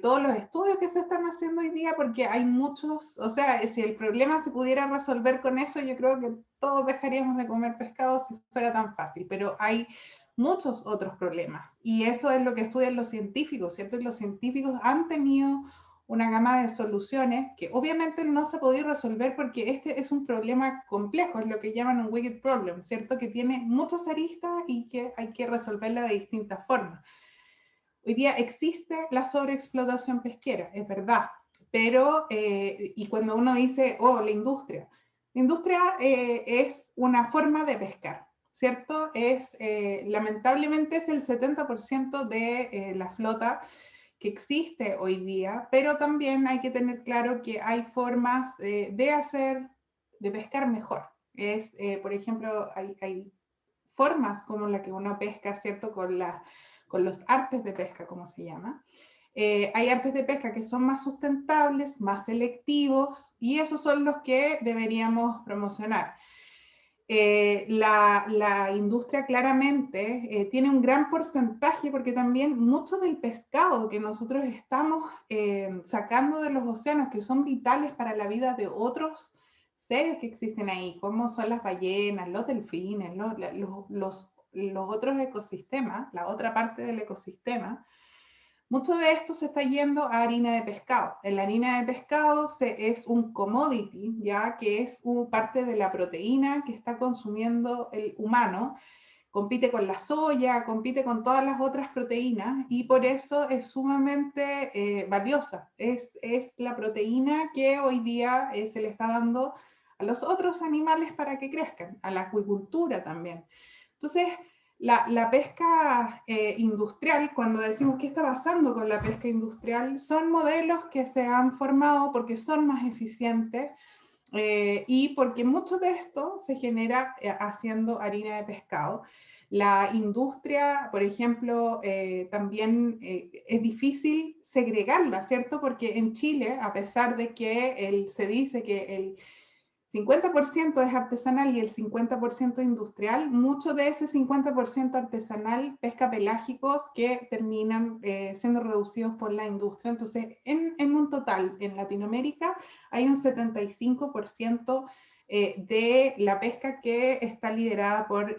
todos los estudios que se están haciendo hoy día, porque hay muchos, o sea, si el problema se pudiera resolver con eso, yo creo que todos dejaríamos de comer pescado si fuera tan fácil, pero hay muchos otros problemas, y eso es lo que estudian los científicos, ¿cierto? Y los científicos han tenido una gama de soluciones que obviamente no se ha podido resolver porque este es un problema complejo, es lo que llaman un wicked problem, ¿cierto? Que tiene muchas aristas y que hay que resolverla de distintas formas. Hoy día existe la sobreexplotación pesquera, es verdad, pero, y cuando uno dice, oh, la industria es una forma de pescar, ¿cierto? Lamentablemente es el 70% de la flota que existe hoy día, pero también hay que tener claro que hay formas de pescar mejor. Por ejemplo, hay formas como la que uno pesca, ¿cierto? Con los artes de pesca, como se llama. Hay artes de pesca que son más sustentables, más selectivos, y esos son los que deberíamos promocionar. La industria claramente tiene un gran porcentaje, porque también mucho del pescado que nosotros estamos sacando de los océanos, que son vitales para la vida de otros seres que existen ahí, como son las ballenas, los delfines, los otros ecosistemas, la otra parte del ecosistema, mucho de esto se está yendo a harina de pescado. La harina de pescado es un commodity, ya que es parte de la proteína que está consumiendo el humano, compite con la soya, compite con todas las otras proteínas y por eso es sumamente valiosa. Es la proteína que hoy día se le está dando a los otros animales para que crezcan, a la acuicultura también. Entonces, la pesca industrial, cuando decimos qué está pasando con la pesca industrial, son modelos que se han formado porque son más eficientes y porque mucho de esto se genera haciendo harina de pescado. La industria, por ejemplo, también es difícil segregarla, ¿cierto? Porque en Chile, a pesar de que se dice que el 50% es artesanal y el 50% industrial, mucho de ese 50% artesanal pesca pelágicos que terminan siendo reducidos por la industria. Entonces, en un total, en Latinoamérica hay un 75% de la pesca que está liderada por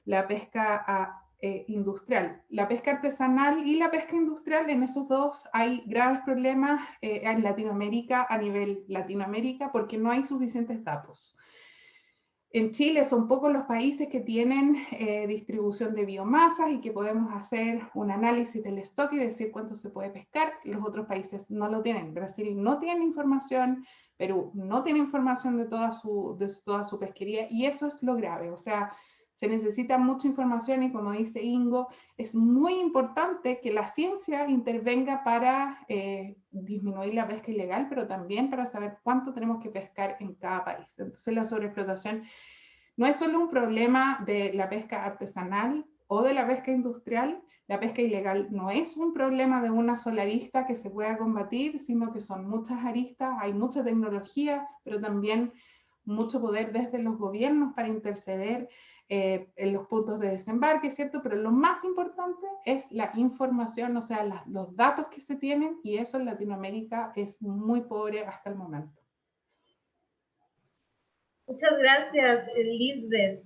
la pesca industrial. La pesca artesanal y la pesca industrial, en esos dos hay graves problemas en Latinoamérica, a nivel Latinoamérica, porque no hay suficientes datos. En Chile son pocos los países que tienen distribución de biomasas y que podemos hacer un análisis del stock y decir cuánto se puede pescar. Los otros países no lo tienen. Brasil no tiene información, Perú no tiene información de toda su pesquería y eso es lo grave. O sea, se necesita mucha información y como dice Ingo, es muy importante que la ciencia intervenga para disminuir la pesca ilegal, pero también para saber cuánto tenemos que pescar en cada país. Entonces la sobreexplotación no es solo un problema de la pesca artesanal o de la pesca industrial. La pesca ilegal no es un problema de una sola arista que se pueda combatir, sino que son muchas aristas, hay mucha tecnología, pero también mucho poder desde los gobiernos para interceder en los puntos de desembarque, ¿cierto? Pero lo más importante es la información, o sea, los datos que se tienen, y eso en Latinoamérica es muy pobre hasta el momento. Muchas gracias, Lisbeth.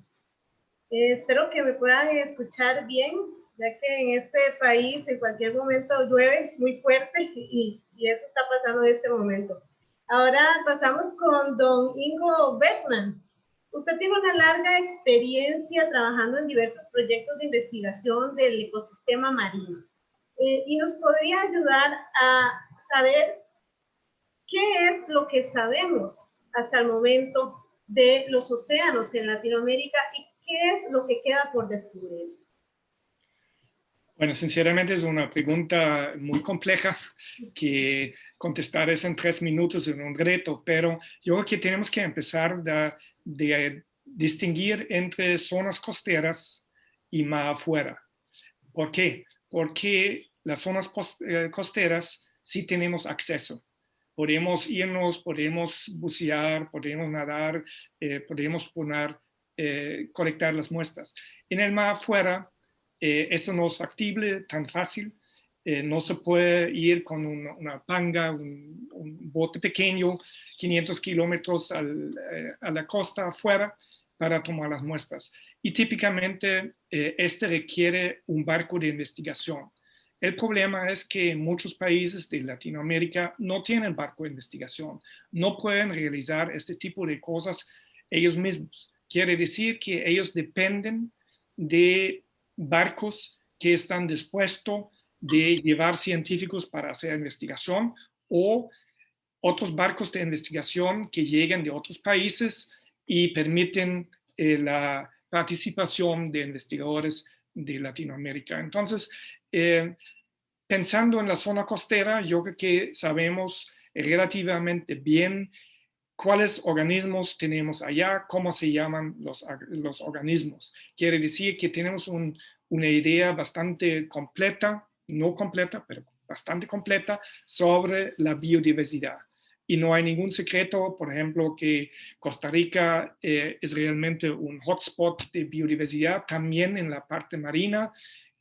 Espero que me puedan escuchar bien, ya que en este país en cualquier momento llueve muy fuerte y eso está pasando en este momento. Ahora pasamos con don Ingo Bergman. Usted tiene una larga experiencia trabajando en diversos proyectos de investigación del ecosistema marino y nos podría ayudar a saber qué es lo que sabemos hasta el momento de los océanos en Latinoamérica y qué es lo que queda por descubrir. Bueno, sinceramente es una pregunta muy compleja que contestar es en 3 minutos es un reto, pero yo creo que tenemos que empezar de distinguir entre zonas costeras y mar afuera. ¿Por qué? Porque las zonas costeras sí tenemos acceso. Podemos irnos, podemos bucear, podemos nadar, podemos colectar las muestras. En el mar afuera, esto no es factible, tan fácil. No se puede ir con una panga, un bote pequeño, 500 kilómetros a la costa afuera para tomar las muestras. Y típicamente este requiere un barco de investigación. El problema es que muchos países de Latinoamérica no tienen barco de investigación, no pueden realizar este tipo de cosas ellos mismos. Quiere decir que ellos dependen de barcos que están dispuestos de llevar científicos para hacer investigación o otros barcos de investigación que llegan de otros países y permiten la participación de investigadores de Latinoamérica. Entonces, pensando en la zona costera, yo creo que sabemos relativamente bien cuáles organismos tenemos allá, cómo se llaman los organismos. Quiere decir que tenemos una idea bastante completa, no completa, pero bastante completa sobre la biodiversidad. Y no hay ningún secreto, por ejemplo, que Costa Rica es realmente un hotspot de biodiversidad, también en la parte marina,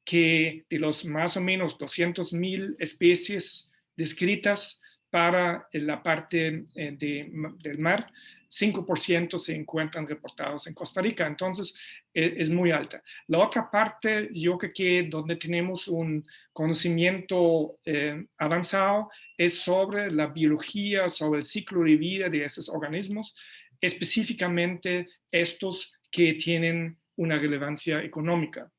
que de los más o menos 200,000 especies descritas para la parte del mar, 5% se encuentran reportados en Costa Rica, entonces es muy alta. La otra parte, yo creo que donde tenemos un conocimiento avanzado es sobre la biología, sobre el ciclo de vida de esos organismos, específicamente estos que tienen una relevancia económica.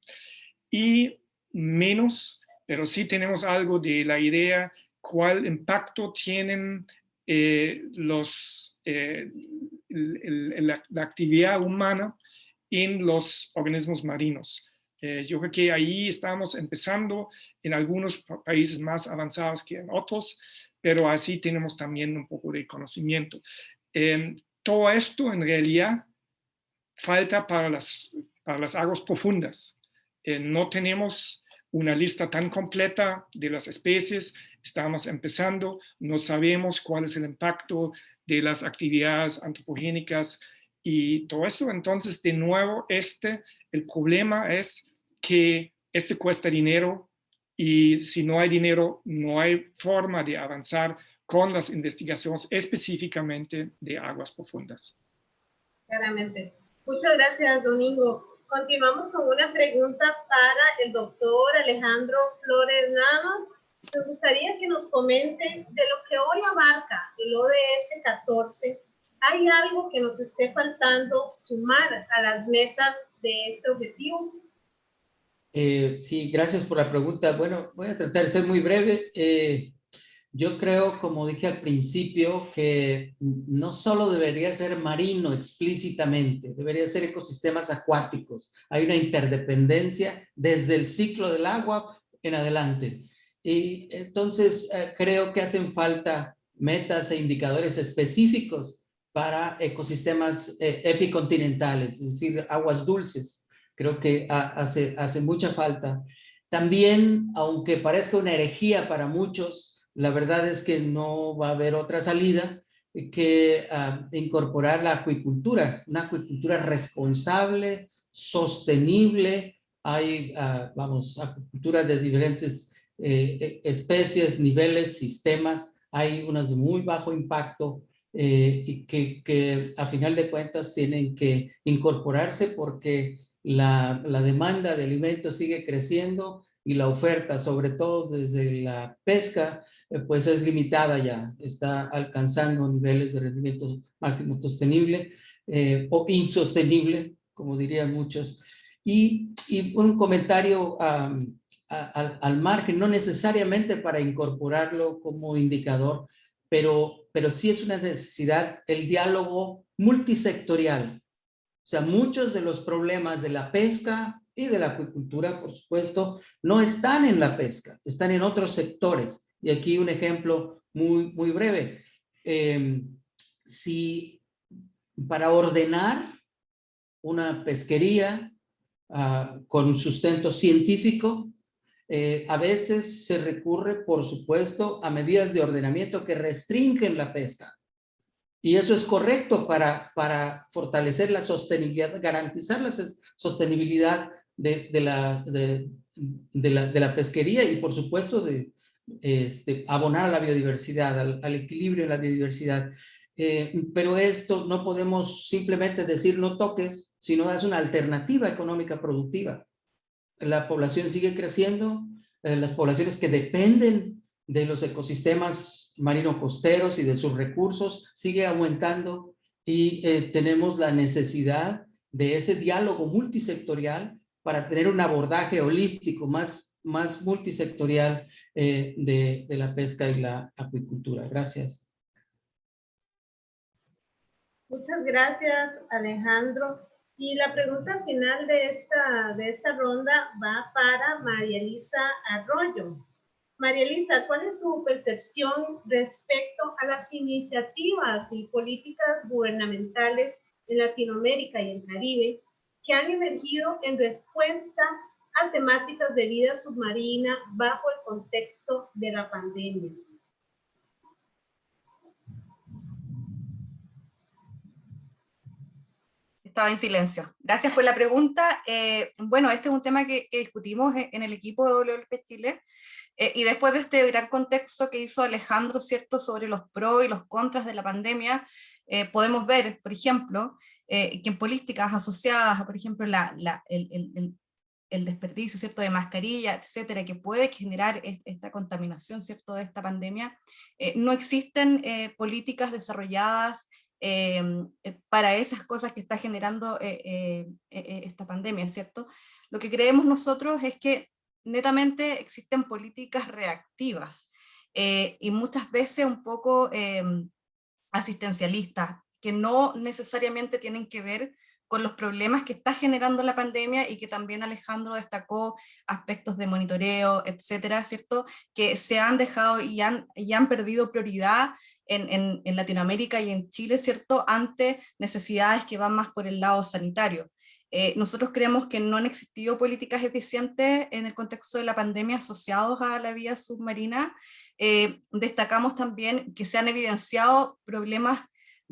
Y menos, pero sí tenemos algo de la idea cuál impacto tienen la actividad humana en los organismos marinos. Yo creo que ahí estamos empezando en algunos países más avanzados que en otros, pero así tenemos también un poco de conocimiento. Todo esto en realidad falta para las aguas profundas. No tenemos una lista tan completa de las especies, estamos empezando, no sabemos cuál es el impacto de las actividades antropogénicas y todo esto. Entonces, de nuevo, el problema es que cuesta dinero y si no hay dinero, no hay forma de avanzar con las investigaciones específicamente de aguas profundas. Claramente. Muchas gracias, Domingo. Continuamos con una pregunta para el doctor Alejandro Flores Nava. Nos gustaría que nos comente de lo que hoy abarca el ODS 14. ¿Hay algo que nos esté faltando sumar a las metas de este objetivo? Sí, gracias por la pregunta. Bueno, voy a tratar de ser muy breve. Yo creo, como dije al principio, que no solo debería ser marino explícitamente, debería ser ecosistemas acuáticos. Hay una interdependencia desde el ciclo del agua en adelante. Y entonces creo que hacen falta metas e indicadores específicos para ecosistemas epicontinentales, es decir, aguas dulces. Creo que hace mucha falta. También, aunque parezca una herejía para muchos, la verdad es que no va a haber otra salida que incorporar la acuicultura, una acuicultura responsable, sostenible. Hay, acuicultura de diferentes especies, niveles, sistemas. Hay unas de muy bajo impacto y que a final de cuentas tienen que incorporarse porque la demanda de alimentos sigue creciendo y la oferta, sobre todo desde la pesca, pues es limitada ya, está alcanzando niveles de rendimiento máximo sostenible o insostenible, como dirían muchos. Y un comentario al margen, no necesariamente para incorporarlo como indicador, pero sí es una necesidad el diálogo multisectorial. O sea, muchos de los problemas de la pesca y de la acuicultura, por supuesto, no están en la pesca, están en otros sectores. Y aquí un ejemplo muy, muy breve. Si para ordenar una pesquería con sustento científico, a veces se recurre, por supuesto, a medidas de ordenamiento que restringen la pesca. Y eso es correcto para fortalecer la sostenibilidad, garantizar la sostenibilidad de la pesquería y, por supuesto, de abonar a la biodiversidad, al equilibrio en la biodiversidad. Pero esto no podemos simplemente decir no toques, sino das una alternativa económica productiva. La población sigue creciendo, las poblaciones que dependen de los ecosistemas marino-costeros y de sus recursos sigue aumentando y tenemos la necesidad de ese diálogo multisectorial para tener un abordaje holístico más multisectorial de la pesca y la acuicultura. Gracias. Muchas gracias, Alejandro. Y la pregunta final de esta ronda va para María Elisa Arroyo. María Elisa, ¿cuál es su percepción respecto a las iniciativas y políticas gubernamentales en Latinoamérica y el Caribe que han emergido en respuesta a temáticas de vida submarina bajo el contexto de la pandemia? Estaba en silencio. Gracias por la pregunta. Bueno, este es un tema que discutimos en el equipo de WWF Chile, y después de este gran contexto que hizo Alejandro, ¿cierto?, sobre los pros y los contras de la pandemia, podemos ver, por ejemplo, que en políticas asociadas a, por ejemplo, el desperdicio, ¿cierto?, de mascarilla, etcétera, que puede generar esta contaminación, ¿cierto?, de esta pandemia, no existen políticas desarrolladas para esas cosas que está generando esta pandemia, ¿cierto? Lo que creemos nosotros es que netamente existen políticas reactivas y muchas veces un poco asistencialistas, que no necesariamente tienen que ver con los problemas que está generando la pandemia y que también Alejandro destacó aspectos de monitoreo, etcétera, ¿cierto? Que se han dejado y han perdido prioridad en Latinoamérica y en Chile, ¿cierto? Ante necesidades que van más por el lado sanitario. Nosotros creemos que no han existido políticas eficientes en el contexto de la pandemia asociados a la vía submarina. Destacamos también que se han evidenciado problemas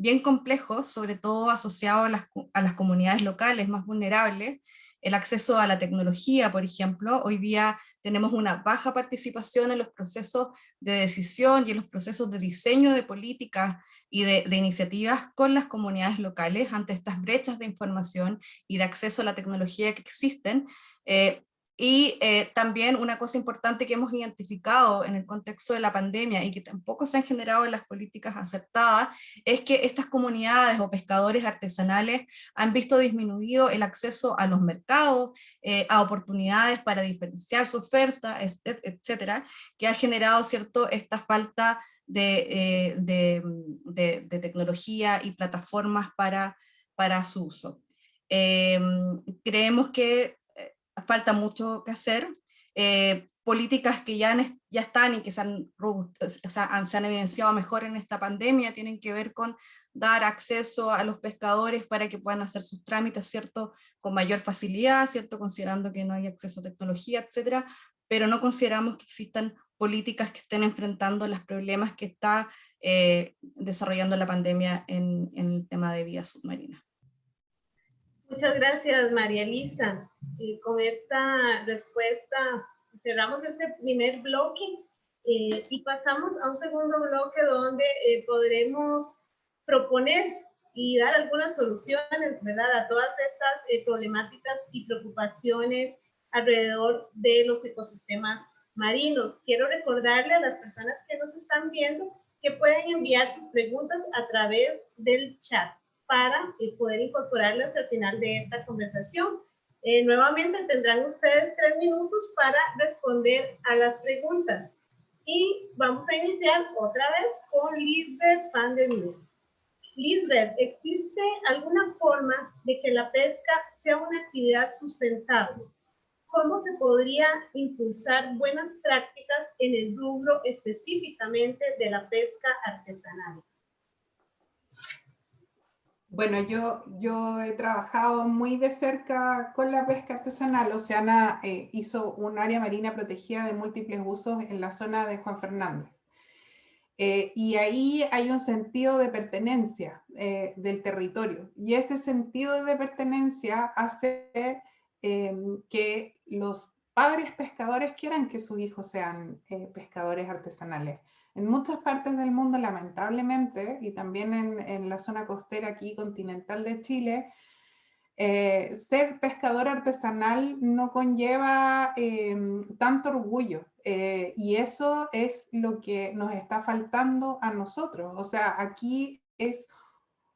bien complejos, sobre todo asociados a las comunidades locales más vulnerables, el acceso a la tecnología, por ejemplo. Hoy día tenemos una baja participación en los procesos de decisión y en los procesos de diseño de políticas y de iniciativas con las comunidades locales ante estas brechas de información y de acceso a la tecnología que existen. También una cosa importante que hemos identificado en el contexto de la pandemia y que tampoco se han generado en las políticas aceptadas, es que estas comunidades o pescadores artesanales han visto disminuido el acceso a los mercados, a oportunidades para diferenciar su oferta, etcétera, que ha generado, ¿cierto?, esta falta de tecnología y plataformas para su uso. Creemos que falta mucho que hacer. Políticas que ya están y que se han evidenciado mejor en esta pandemia tienen que ver con dar acceso a los pescadores para que puedan hacer sus trámites, ¿cierto?, con mayor facilidad, ¿cierto?, considerando que no hay acceso a tecnología, etcétera, pero no consideramos que existan políticas que estén enfrentando los problemas que está desarrollando la pandemia en el tema de vida submarina. Muchas gracias, María Elisa. Y con esta respuesta cerramos este primer bloque y pasamos a un segundo bloque donde podremos proponer y dar algunas soluciones, ¿verdad?, a todas estas problemáticas y preocupaciones alrededor de los ecosistemas marinos. Quiero recordarle a las personas que nos están viendo que pueden enviar sus preguntas a través del chat para poder incorporarlas al final de esta conversación. Nuevamente tendrán ustedes 3 minutos para responder a las preguntas. Y vamos a iniciar otra vez con Lisbeth van der Meer. Lisbeth, ¿existe alguna forma de que la pesca sea una actividad sustentable? ¿Cómo se podría impulsar buenas prácticas en el rubro específicamente de la pesca artesanal? Bueno, yo he trabajado muy de cerca con la pesca artesanal. Oceana hizo un área marina protegida de múltiples usos en la zona de Juan Fernández. Y ahí hay un sentido de pertenencia del territorio. Y ese sentido de pertenencia hace que los padres pescadores quieran que sus hijos sean pescadores artesanales. En muchas partes del mundo, lamentablemente, y también en la zona costera aquí continental de Chile, ser pescador artesanal no conlleva tanto orgullo, y eso es lo que nos está faltando a nosotros. O sea, aquí es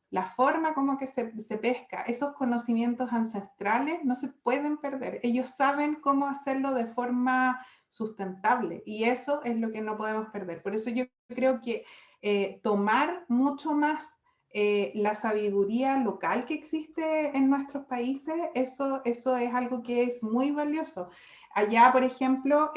la forma como que se pesca, esos conocimientos ancestrales no se pueden perder. Ellos saben cómo hacerlo de forma sustentable y eso es lo que no podemos perder. Por eso yo creo que tomar mucho más la sabiduría local que existe en nuestros países, eso es algo que es muy valioso. Allá, por ejemplo,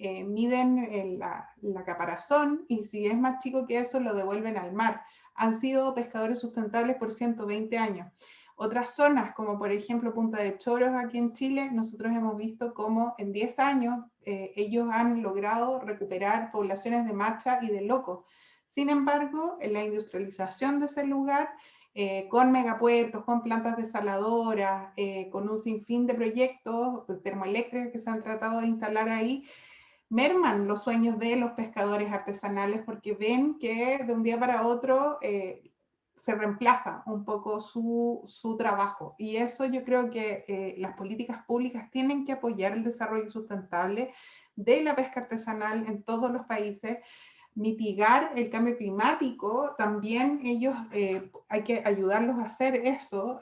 miden la caparazón y si es más chico que eso lo devuelven al mar. Han sido pescadores sustentables por 120 años. Otras zonas, como por ejemplo Punta de Choros aquí en Chile, nosotros hemos visto cómo en 10 años ellos han logrado recuperar poblaciones de macha y de loco. Sin embargo, en la industrialización de ese lugar, con megapuertos, con plantas desaladoras, con un sinfín de proyectos termoeléctricos que se han tratado de instalar ahí, merman los sueños de los pescadores artesanales porque ven que de un día para otro se reemplaza un poco su trabajo. Y eso yo creo que las políticas públicas tienen que apoyar el desarrollo sustentable de la pesca artesanal en todos los países. mitigar el cambio climático, también ellos hay que ayudarlos a hacer eso.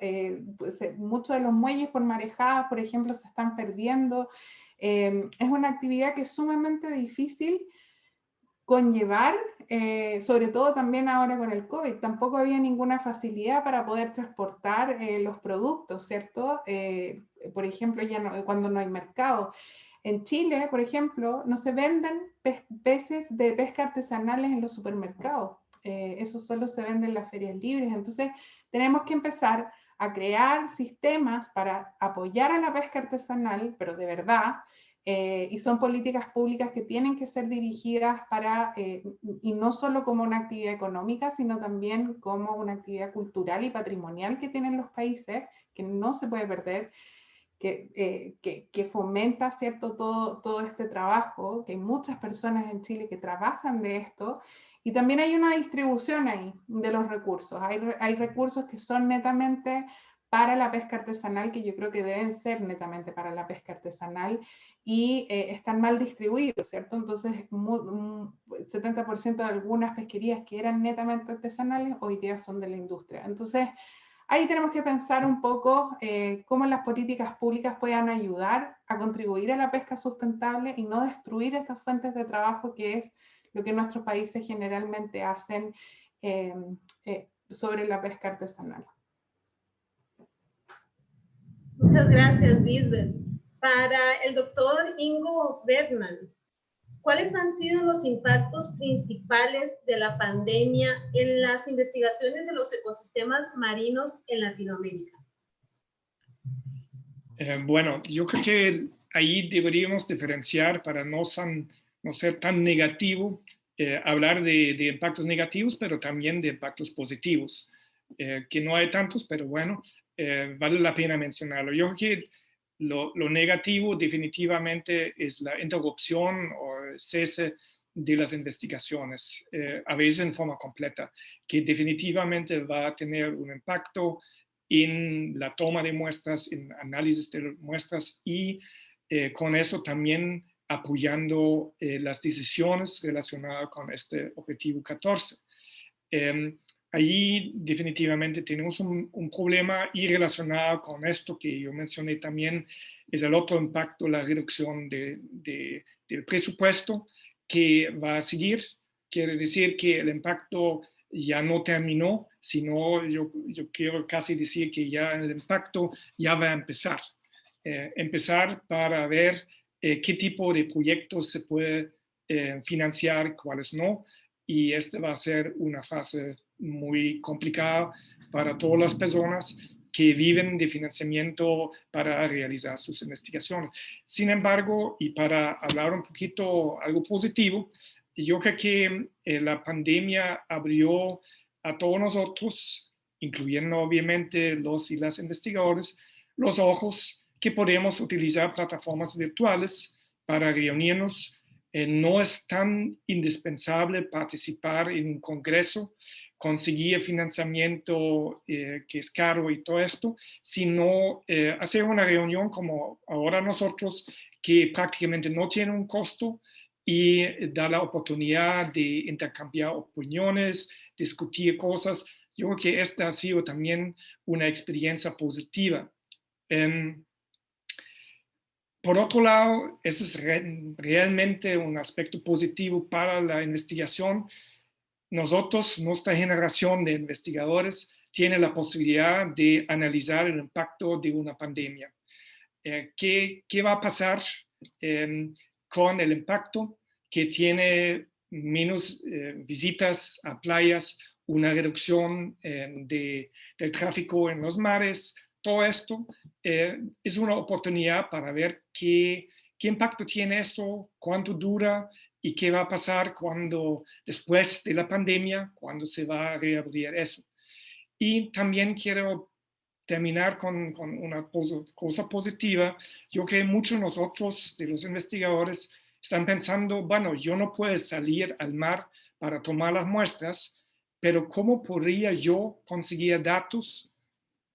Pues, muchos de los muelles por marejadas, por ejemplo, se están perdiendo. Es una actividad que es sumamente difícil conllevar, sobre todo también ahora con el COVID. Tampoco había ninguna facilidad para poder transportar los productos, ¿cierto? Por ejemplo, ya no, cuando no hay mercado. En Chile, por ejemplo, no se venden peces de pesca artesanales en los supermercados. Eso solo se vende en las ferias libres. Entonces, tenemos que empezar a crear sistemas para apoyar a la pesca artesanal, pero de verdad, y son políticas públicas que tienen que ser dirigidas para, y no solo como una actividad económica, sino también como una actividad cultural y patrimonial que tienen los países, que no se puede perder, que fomenta, ¿cierto?, todo este trabajo, que hay muchas personas en Chile que trabajan de esto, y también hay una distribución ahí de los recursos. Hay recursos que son netamente para la pesca artesanal, que yo creo que deben ser netamente para la pesca artesanal, y están mal distribuidos, ¿cierto? Entonces, 70% de algunas pesquerías que eran netamente artesanales, hoy día son de la industria. Entonces, ahí tenemos que pensar un poco cómo las políticas públicas puedan ayudar a contribuir a la pesca sustentable y no destruir estas fuentes de trabajo, que es lo que nuestros países generalmente hacen sobre la pesca artesanal. Muchas gracias, Lisbeth. Para el doctor Ingo Bergman, ¿cuáles han sido los impactos principales de la pandemia en las investigaciones de los ecosistemas marinos en Latinoamérica? Bueno, yo creo que ahí deberíamos diferenciar para no ser tan negativo, hablar de impactos negativos, pero también de impactos positivos, que no hay tantos, pero bueno, vale la pena mencionarlo. Yo creo que lo negativo definitivamente es la interrupción o cese de las investigaciones, a veces en forma completa, que definitivamente va a tener un impacto en la toma de muestras, en análisis de muestras y con eso también apoyando las decisiones relacionadas con este objetivo 14. Allí definitivamente tenemos un problema y relacionado con esto que yo mencioné también es el otro impacto, la reducción del presupuesto que va a seguir. Quiere decir que el impacto ya no terminó, sino yo quiero casi decir que ya el impacto ya va a empezar. Empezar para ver qué tipo de proyectos se puede financiar, cuáles no, y esta va a ser una fase muy complicada para todas las personas que viven de financiamiento para realizar sus investigaciones. Sin embargo, y para hablar un poquito algo positivo, yo creo que la pandemia abrió a todos nosotros, incluyendo obviamente los y las investigadores, los ojos que podemos utilizar plataformas virtuales para reunirnos. No es tan indispensable participar en un congreso, conseguir financiamiento que es caro y todo esto, sino hacer una reunión como ahora nosotros, que prácticamente no tiene un costo y da la oportunidad de intercambiar opiniones, discutir cosas. Yo creo que esta ha sido también una experiencia positiva. Por otro lado, ese es realmente un aspecto positivo para la investigación. Nosotros, nuestra generación de investigadores, tiene la posibilidad de analizar el impacto de una pandemia. ¿Qué va a pasar con el impacto que tiene menos visitas a playas, una reducción del tráfico en los mares? Todo esto es una oportunidad para ver qué impacto tiene eso, cuánto dura y qué va a pasar después de la pandemia, cuando se va a reabrir eso. Y también quiero terminar con una cosa positiva. Yo creo que muchos de nosotros, de los investigadores, están pensando, bueno, yo no puedo salir al mar para tomar las muestras, pero ¿cómo podría yo conseguir datos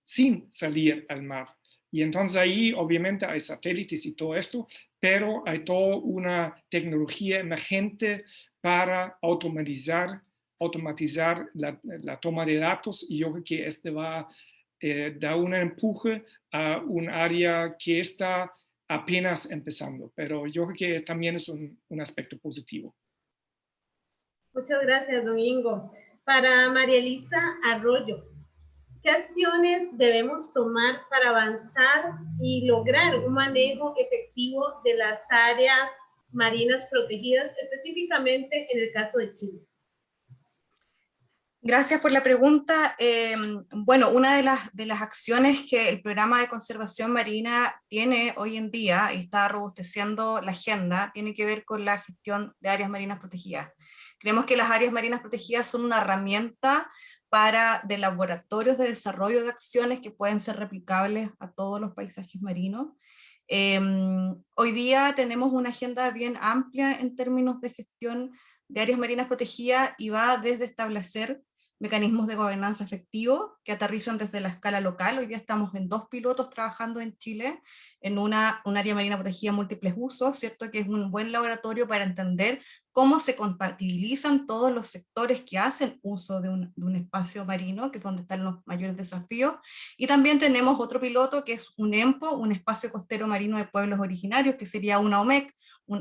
sin salir al mar? Y entonces ahí obviamente hay satélites y todo esto, pero hay toda una tecnología emergente para automatizar la toma de datos, y yo creo que este va a dar un empuje a un área que está apenas empezando, pero yo creo que también es un aspecto positivo. Muchas gracias, don Ingo. Para María Elisa Arroyo, ¿qué acciones debemos tomar para avanzar y lograr un manejo efectivo de las áreas marinas protegidas, específicamente en el caso de Chile? Gracias por la pregunta. Bueno, una de las acciones que el programa de conservación marina tiene hoy en día y está robusteciendo la agenda tiene que ver con la gestión de áreas marinas protegidas. Creemos que las áreas marinas protegidas son una herramienta de laboratorios de desarrollo de acciones que pueden ser replicables a todos los paisajes marinos. Hoy día tenemos una agenda bien amplia en términos de gestión de áreas marinas protegidas y va desde establecer mecanismos de gobernanza efectivos que aterrizan desde la escala local. Hoy día estamos en 2 pilotos trabajando en Chile, en un área marina protegida múltiples usos, ¿cierto? Que es un buen laboratorio para entender cómo se compatibilizan todos los sectores que hacen uso de un espacio marino, que es donde están los mayores desafíos. Y también tenemos otro piloto que es un EMPO, un espacio costero marino de pueblos originarios, que sería una OMEC,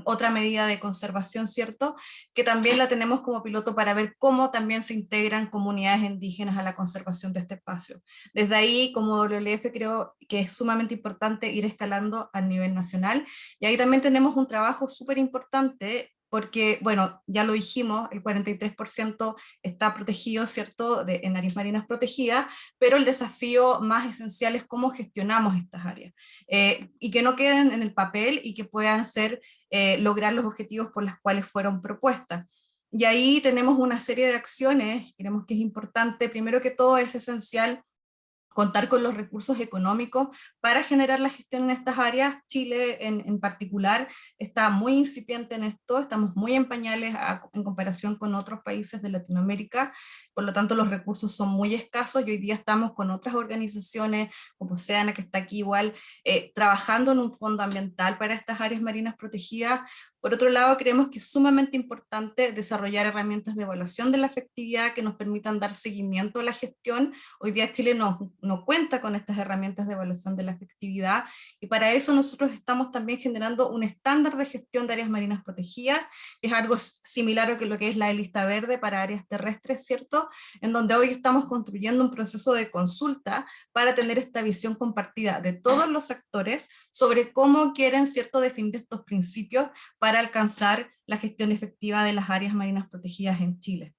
otra medida de conservación, ¿cierto? Que también la tenemos como piloto para ver cómo también se integran comunidades indígenas a la conservación de este espacio. Desde ahí, como WWF, creo que es sumamente importante ir escalando a nivel nacional, y ahí también tenemos un trabajo súper importante, porque, bueno, ya lo dijimos, el 43% está protegido, ¿cierto?, en áreas marinas protegidas, pero el desafío más esencial es cómo gestionamos estas áreas, y que no queden en el papel y que puedan lograr los objetivos por los cuales fueron propuestas. Y ahí tenemos una serie de acciones, creemos que es importante. Primero que todo, es esencial contar con los recursos económicos para generar la gestión en estas áreas. Chile en particular está muy incipiente en esto, estamos muy en pañales en comparación con otros países de Latinoamérica, por lo tanto los recursos son muy escasos, y hoy día estamos con otras organizaciones como Oceana, que está aquí igual, trabajando en un fondo ambiental para estas áreas marinas protegidas. Por otro lado, creemos que es sumamente importante desarrollar herramientas de evaluación de la efectividad que nos permitan dar seguimiento a la gestión. Hoy día Chile no cuenta con estas herramientas de evaluación de la efectividad, y para eso nosotros estamos también generando un estándar de gestión de áreas marinas protegidas, que es algo similar a lo que es la lista verde para áreas terrestres, ¿cierto? En donde hoy estamos construyendo un proceso de consulta para tener esta visión compartida de todos los actores sobre cómo quieren, ¿cierto?, definir estos principios para alcanzar la gestión efectiva de las áreas marinas protegidas en Chile.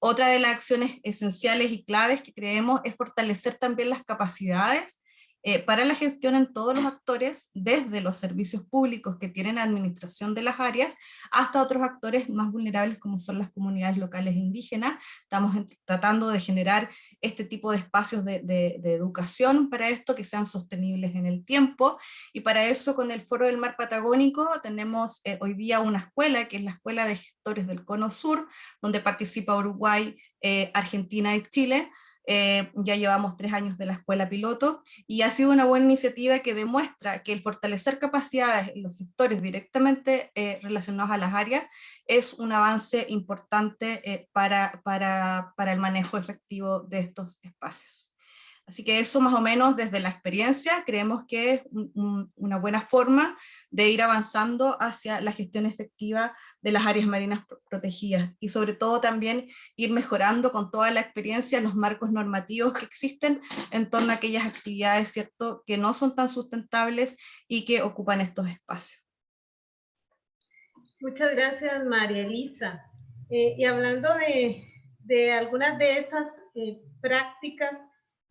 Otra de las acciones esenciales y claves que creemos es fortalecer también las capacidades para la gestión en todos los actores, desde los servicios públicos que tienen administración de las áreas hasta otros actores más vulnerables como son las comunidades locales indígenas. Estamos tratando de generar este tipo de espacios de educación para esto, que sean sostenibles en el tiempo, y para eso con el Foro del Mar Patagónico tenemos hoy día una escuela, que es la Escuela de Gestores del Cono Sur, donde participa Uruguay, Argentina y Chile. Ya llevamos 3 años de la escuela piloto, y ha sido una buena iniciativa que demuestra que el fortalecer capacidades en los gestores directamente relacionados a las áreas es un avance importante para el manejo efectivo de estos espacios. Así que eso más o menos desde la experiencia creemos que es una buena forma de ir avanzando hacia la gestión efectiva de las áreas marinas protegidas, y sobre todo también ir mejorando con toda la experiencia los marcos normativos que existen en torno a aquellas actividades, ¿cierto?, que no son tan sustentables y que ocupan estos espacios. Muchas gracias, María Elisa. Y hablando de algunas de esas prácticas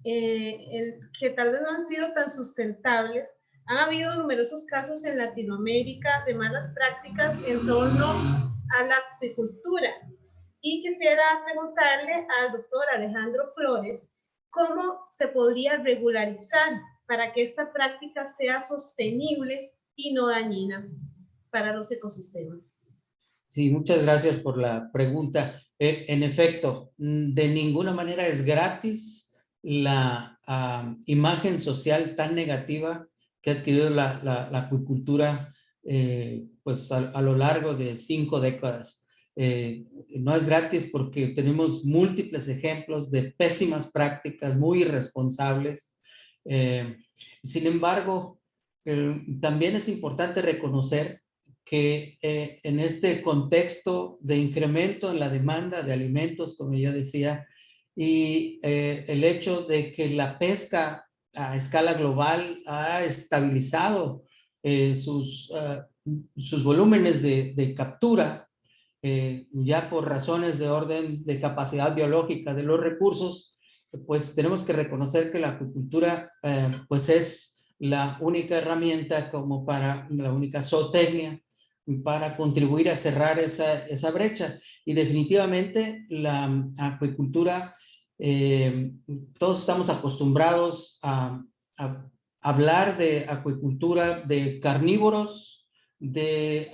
que tal vez no han sido tan sustentables, han habido numerosos casos en Latinoamérica de malas prácticas en torno a la acuicultura. Y quisiera preguntarle al doctor Alejandro Flores cómo se podría regularizar para que esta práctica sea sostenible y no dañina para los ecosistemas. Sí, muchas gracias por la pregunta. En efecto, de ninguna manera es gratis la imagen social tan negativa que ha adquirido la acuicultura pues a lo largo de 5 décadas. No es gratis porque tenemos múltiples ejemplos de pésimas prácticas muy irresponsables. Sin embargo, también es importante reconocer que en este contexto de incremento en la demanda de alimentos, como ya decía, y el hecho de que la pesca a escala global ha estabilizado sus volúmenes de captura, ya por razones de orden de capacidad biológica de los recursos, pues tenemos que reconocer que la acuicultura pues es la única herramienta como para, la única zootecnia para contribuir a cerrar esa brecha. Y definitivamente la acuicultura, todos estamos acostumbrados a hablar de acuicultura de carnívoros, de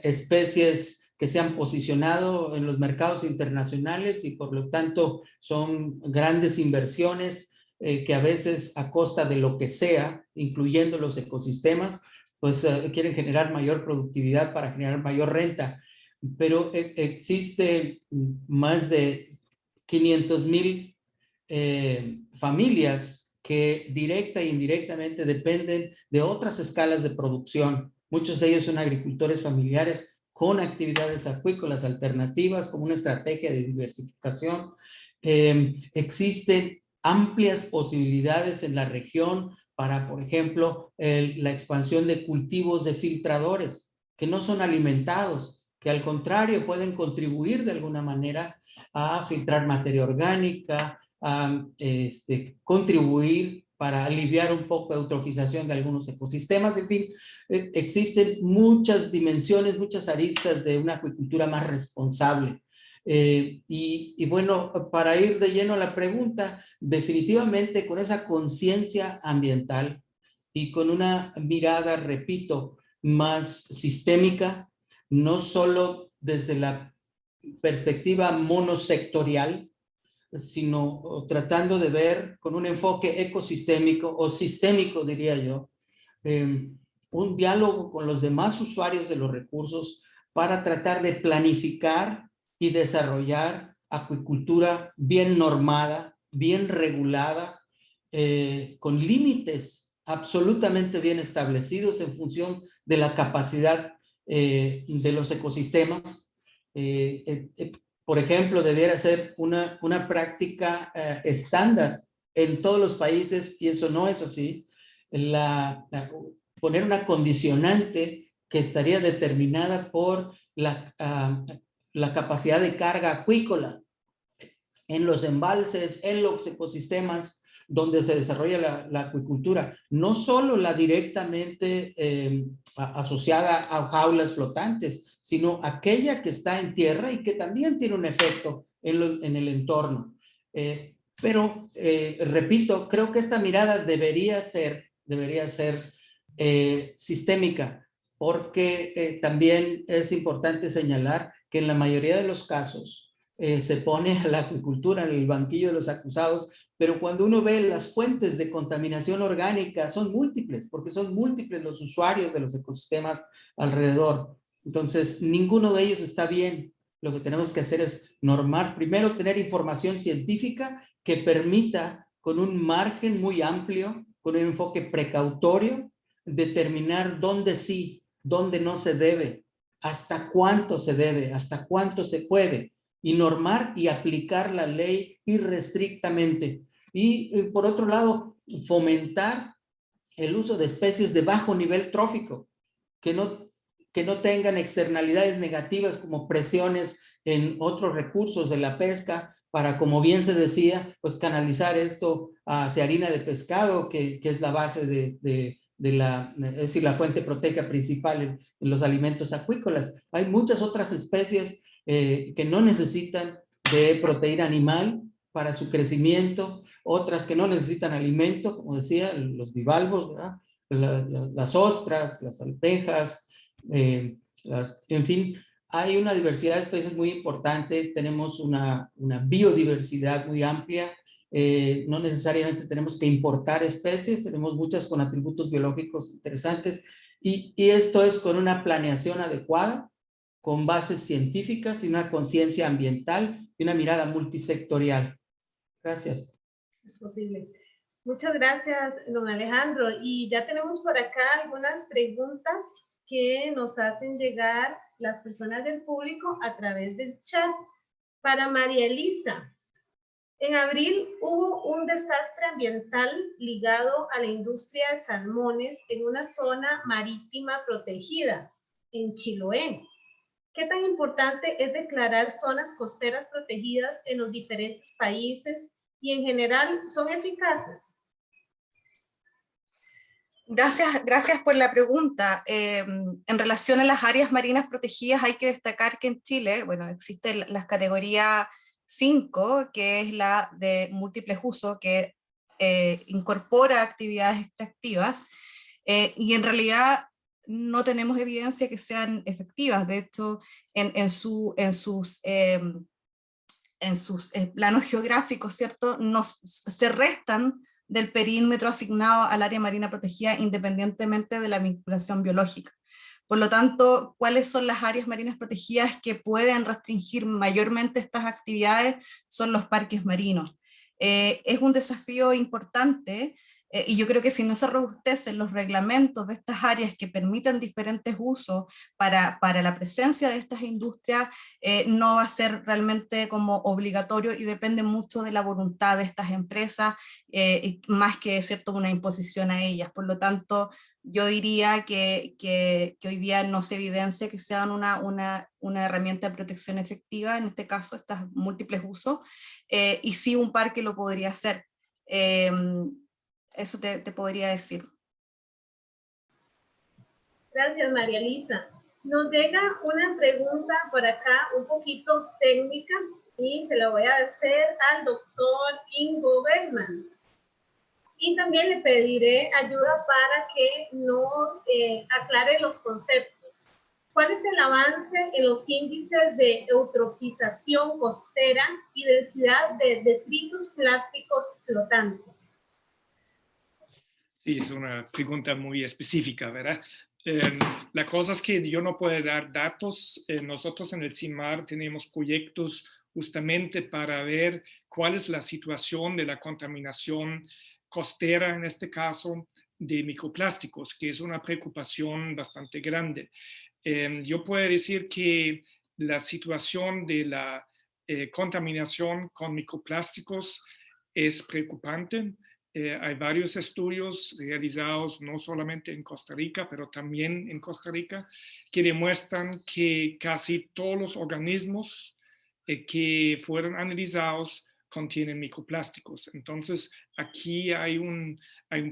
especies que se han posicionado en los mercados internacionales y por lo tanto son grandes inversiones que a veces a costa de lo que sea, incluyendo los ecosistemas, pues quieren generar mayor productividad para generar mayor renta. Pero existe más de 500,000 familias que directa e indirectamente dependen de otras escalas de producción. Muchos de ellos son agricultores familiares con actividades acuícolas alternativas como una estrategia de diversificación. Existen amplias posibilidades en la región para, por ejemplo, la expansión de cultivos de filtradores que no son alimentados, que al contrario pueden contribuir de alguna manera a filtrar materia orgánica, a contribuir para aliviar un poco de eutrofización de algunos ecosistemas. En fin, existen muchas dimensiones, muchas aristas de una acuicultura más responsable. Y bueno, para ir de lleno a la pregunta, definitivamente con esa conciencia ambiental y con una mirada, repito, más sistémica, no solo desde la perspectiva monosectorial, sino tratando de ver con un enfoque ecosistémico o sistémico, diría yo, un diálogo con los demás usuarios de los recursos para tratar de planificar y desarrollar acuicultura bien normada, bien regulada, con límites absolutamente bien establecidos en función de la capacidad de los ecosistemas. Por ejemplo, debiera ser una práctica estándar en todos los países, y eso no es así, poner una condicionante que estaría determinada por la capacidad de carga acuícola en los embalses, en los ecosistemas donde se desarrolla la acuicultura, no solo la directamente asociada a jaulas flotantes, sino aquella que está en tierra y que también tiene un efecto en el entorno. Pero, repito, creo que esta mirada debería ser sistémica, porque también es importante señalar que en la mayoría de los casos se pone a la acuicultura en el banquillo de los acusados, pero cuando uno ve las fuentes de contaminación orgánica son múltiples, porque son múltiples los usuarios de los ecosistemas alrededor. Entonces, ninguno de ellos está bien. Lo que tenemos que hacer es normar, primero tener información científica que permita, con un margen muy amplio, con un enfoque precautorio, determinar dónde sí, dónde no se debe, hasta cuánto se debe, hasta cuánto se puede, y normar y aplicar la ley irrestrictamente. Y por otro lado, fomentar el uso de especies de bajo nivel trófico, que no tengan externalidades negativas como presiones en otros recursos de la pesca, para, como bien se decía, pues canalizar esto hacia harina de pescado, que es la base es decir, la fuente proteica principal en los alimentos acuícolas. Hay muchas otras especies que no necesitan de proteína animal para su crecimiento, otras que no necesitan alimento, como decía, los bivalvos, ¿verdad? Las ostras, las almejas, en fin, hay una diversidad de especies muy importante, tenemos una biodiversidad muy amplia No necesariamente tenemos que importar especies, tenemos muchas con atributos biológicos interesantes, y esto es con una planeación adecuada, con bases científicas y una conciencia ambiental y una mirada multisectorial. Gracias. Es posible. Muchas gracias, don Alejandro. Y ya tenemos por acá algunas preguntas que nos hacen llegar las personas del público a través del chat. Para María Elisa, en abril hubo un desastre ambiental ligado a la industria de salmones en una zona marítima protegida, en Chiloé. ¿Qué tan importante es declarar zonas costeras protegidas en los diferentes países y en general son eficaces? Gracias por la pregunta. En relación a las áreas marinas protegidas, hay que destacar que en Chile, bueno, existe la categoría 5, que es la de múltiples usos, que incorpora actividades extractivas, y en realidad no tenemos evidencia que sean efectivas. De hecho, en sus planos geográficos, ¿cierto?, se restan del perímetro asignado al área marina protegida independientemente de la vinculación biológica. Por lo tanto, ¿cuáles son las áreas marinas protegidas que pueden restringir mayormente estas actividades? Son los parques marinos. Es un desafío importante, y yo creo que si no se robustecen los reglamentos de estas áreas que permitan diferentes usos para la presencia de estas industrias, no va a ser realmente como obligatorio y depende mucho de la voluntad de estas empresas, más que, ¿cierto?, una imposición a ellas. Por lo tanto, yo diría que hoy día no se evidencia que sean una herramienta de protección efectiva, en este caso, estas múltiples usos, y sí un parque lo podría hacer. Eso te podría decir. Gracias, María Elisa. Nos llega una pregunta por acá un poquito técnica y se la voy a hacer al doctor Ingo Bergman. Y también le pediré ayuda para que nos aclare los conceptos. ¿Cuál es el avance en los índices de eutrofización costera y densidad de detritus plásticos flotantes? Sí, es una pregunta muy específica, ¿verdad? La cosa es que yo no puedo dar datos. Nosotros en el CIMAR tenemos proyectos justamente para ver cuál es la situación de la contaminación costera, en este caso, de microplásticos, que es una preocupación bastante grande. Yo puedo decir que la situación de la contaminación con microplásticos es preocupante. Hay varios estudios realizados no solamente en Costa Rica, pero también en Costa Rica, que demuestran que casi todos los organismos que fueron analizados contienen microplásticos. Entonces, aquí hay un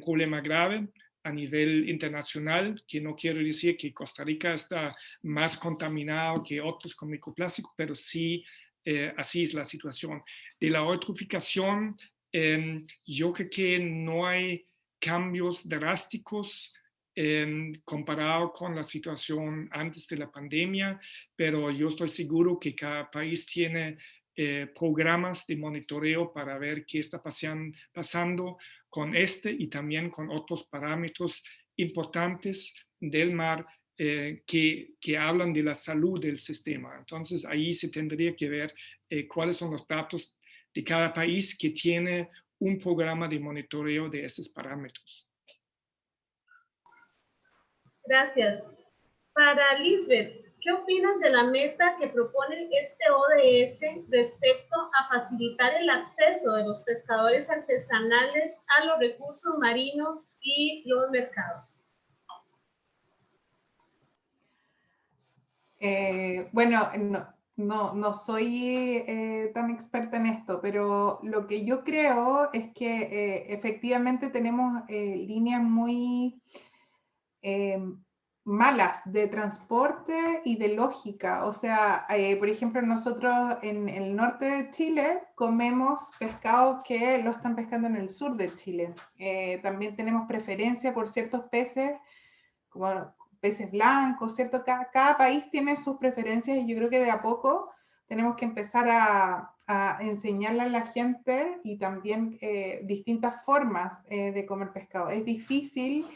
problema grave a nivel internacional, que no quiero decir que Costa Rica está más contaminado que otros con microplásticos, pero sí, así es la situación. De la eutrofización, yo creo que no hay cambios drásticos comparado con la situación antes de la pandemia, pero yo estoy seguro que cada país tiene programas de monitoreo para ver qué está pasando con este y también con otros parámetros importantes del mar que hablan de la salud del sistema. Entonces ahí se tendría que ver cuáles son los datos de cada país que tiene un programa de monitoreo de esos parámetros. Gracias. Para Lisbeth, ¿qué opinas de la meta que propone este ODS respecto a facilitar el acceso de los pescadores artesanales a los recursos marinos y los mercados? Bueno, no soy tan experta en esto, pero lo que yo creo es que efectivamente tenemos líneas muy malas de transporte y de lógica. O sea, por ejemplo, nosotros en el norte de Chile comemos pescados que lo están pescando en el sur de Chile. También tenemos preferencia por ciertos peces, como peces blancos, ¿cierto? Cada país tiene sus preferencias y yo creo que de a poco tenemos que empezar a enseñarle a la gente y también distintas formas de comer pescado. Es difícil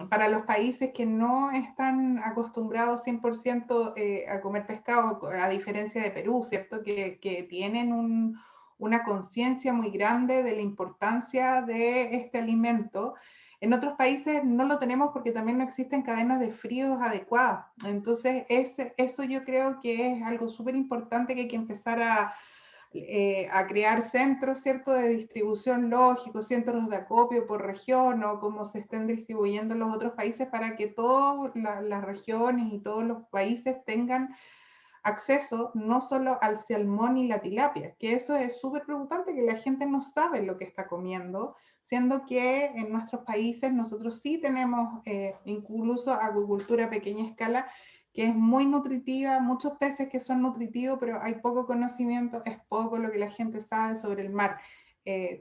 para los países que no están acostumbrados 100% a comer pescado, a diferencia de Perú, ¿cierto? Que tienen una conciencia muy grande de la importancia de este alimento. En otros países no lo tenemos porque también no existen cadenas de fríos adecuadas. Entonces, eso yo creo que es algo súper importante que hay que empezar a crear centros, ¿cierto?, de distribución lógico, centros de acopio por región o como se estén distribuyendo en los otros países para que todas las regiones y todos los países tengan acceso no solo al salmón y la tilapia, que eso es súper preocupante, que la gente no sabe lo que está comiendo, siendo que en nuestros países nosotros sí tenemos incluso acuicultura a pequeña escala, que es muy nutritiva, muchos peces que son nutritivos, pero hay poco conocimiento, es poco lo que la gente sabe sobre el mar.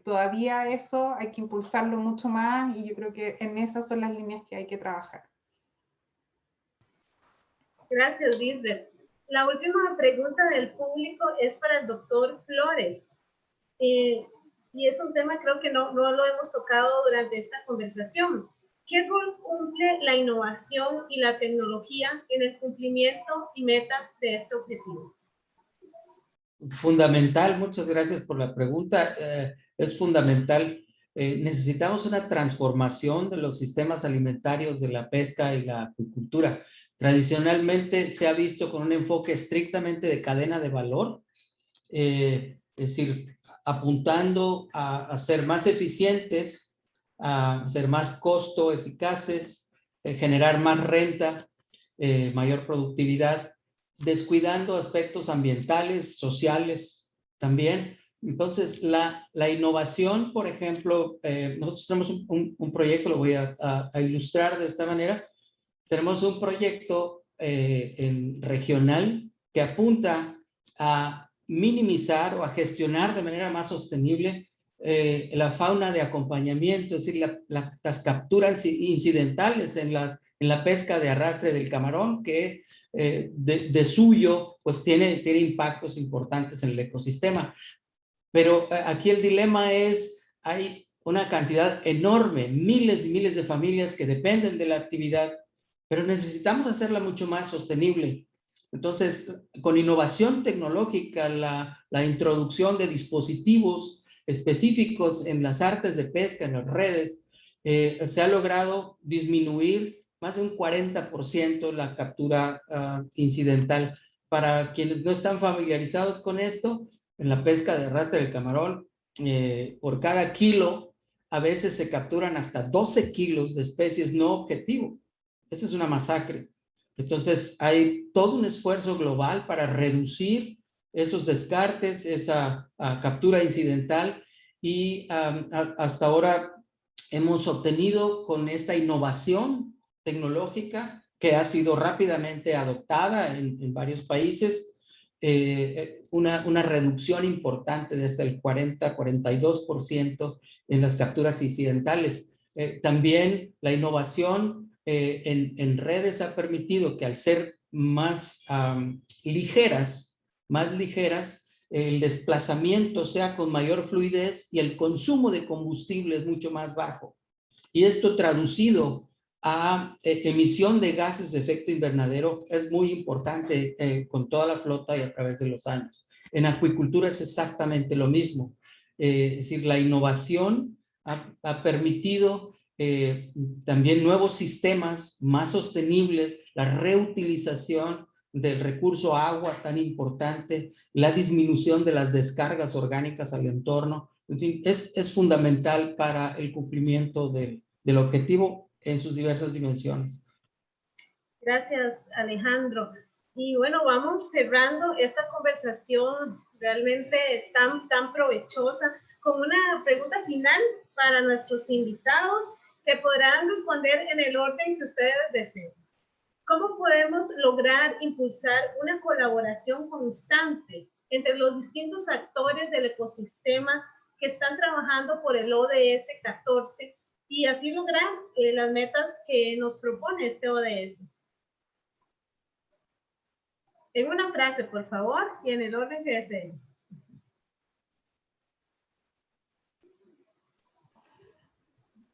Todavía eso hay que impulsarlo mucho más y yo creo que en esas son las líneas que hay que trabajar. Gracias, Lisbeth. La última pregunta del público es para el doctor Flores. Y es un tema creo que no lo hemos tocado durante esta conversación. ¿Qué rol cumple la innovación y la tecnología en el cumplimiento y metas de este objetivo? Fundamental, muchas gracias por la pregunta. Es fundamental. Necesitamos una transformación de los sistemas alimentarios de la pesca y la acuicultura. Tradicionalmente se ha visto con un enfoque estrictamente de cadena de valor, es decir, apuntando a ser más eficientes, a ser más costo eficaces, generar más renta, mayor productividad, descuidando aspectos ambientales, sociales también. Entonces, la innovación, por ejemplo, nosotros tenemos un proyecto, lo voy a ilustrar de esta manera. Tenemos un proyecto regional que apunta a minimizar o a gestionar de manera más sostenible la fauna de acompañamiento, es decir, las capturas incidentales en la pesca de arrastre del camarón, que de suyo pues tiene impactos importantes en el ecosistema. Pero aquí el dilema es, hay una cantidad enorme, miles y miles de familias que dependen de la actividad, pero necesitamos hacerla mucho más sostenible. Entonces, con innovación tecnológica, la introducción de dispositivos específicos en las artes de pesca, en las redes, se ha logrado disminuir más de un 40% la captura incidental. Para quienes no están familiarizados con esto, en la pesca de arrastre del camarón, por cada kilo, a veces se capturan hasta 12 kilos de especies no objetivo. Esa es una masacre. Entonces, hay todo un esfuerzo global para reducir esos descartes, esa captura incidental, y hasta ahora hemos obtenido con esta innovación tecnológica que ha sido rápidamente adoptada en varios países, una reducción importante desde el 40-42% en las capturas incidentales. También la innovación en redes ha permitido que al ser más ligeras, el desplazamiento sea con mayor fluidez y el consumo de combustible es mucho más bajo. Y esto traducido a emisión de gases de efecto invernadero es muy importante con toda la flota y a través de los años. En acuicultura es exactamente lo mismo. Es decir, la innovación ha permitido también nuevos sistemas más sostenibles, la reutilización del recurso agua tan importante, la disminución de las descargas orgánicas al entorno. En fin, es fundamental para el cumplimiento del objetivo en sus diversas dimensiones. Gracias, Alejandro. Y bueno, vamos cerrando esta conversación realmente tan provechosa con una pregunta final para nuestros invitados que podrán responder en el orden que ustedes deseen. ¿Cómo podemos lograr impulsar una colaboración constante entre los distintos actores del ecosistema que están trabajando por el ODS 14 y así lograr las metas que nos propone este ODS? En una frase, por favor, y en el orden que deseen.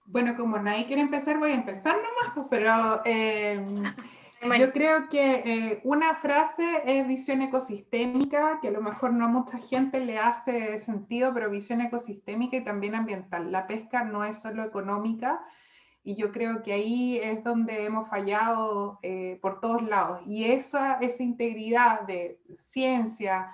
Bueno, como nadie quiere empezar, voy a empezar nomás, pues, pero yo creo que una frase es visión ecosistémica, que a lo mejor no a mucha gente le hace sentido, pero visión ecosistémica y también ambiental. La pesca no es solo económica, y yo creo que ahí es donde hemos fallado por todos lados. Y esa integridad de ciencia,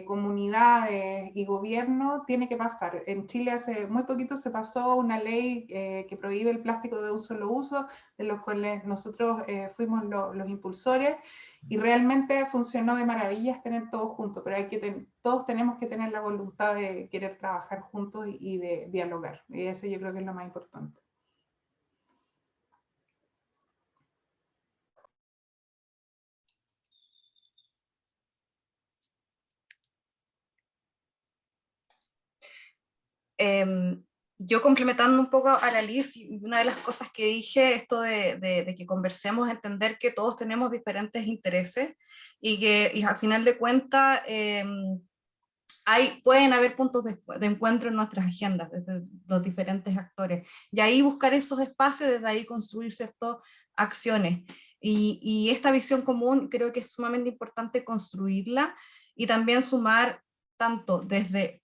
comunidades y gobierno tiene que pasar. En Chile hace muy poquito se pasó una ley que prohíbe el plástico de un solo uso, de los cuales nosotros fuimos los impulsores, y realmente funcionó de maravillas tener todos juntos, pero todos tenemos que tener la voluntad de querer trabajar juntos y de dialogar. Y eso yo creo que es lo más importante. Yo complementando un poco a la Liz, una de las cosas que dije, esto de que conversemos, entender que todos tenemos diferentes intereses y que al final de cuentas pueden haber puntos de encuentro en nuestras agendas, desde los diferentes actores, y ahí buscar esos espacios, desde ahí construir ciertas acciones. Y esta visión común creo que es sumamente importante construirla y también sumar tanto desde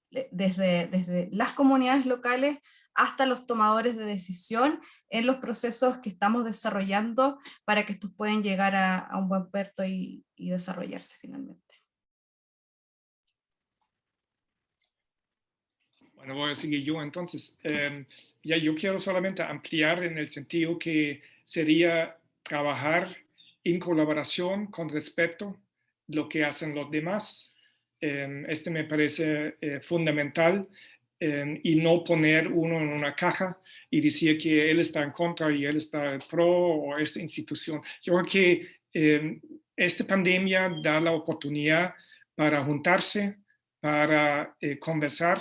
las comunidades locales hasta los tomadores de decisión en los procesos que estamos desarrollando para que estos puedan llegar a un buen puerto y desarrollarse finalmente. Bueno, voy a seguir yo entonces. Ya yo quiero solamente ampliar en el sentido que sería trabajar en colaboración con respeto a lo que hacen los demás. Este me parece fundamental, y no poner uno en una caja y decir que él está en contra y él está pro o esta institución. Yo creo que esta pandemia da la oportunidad para juntarse, para conversar,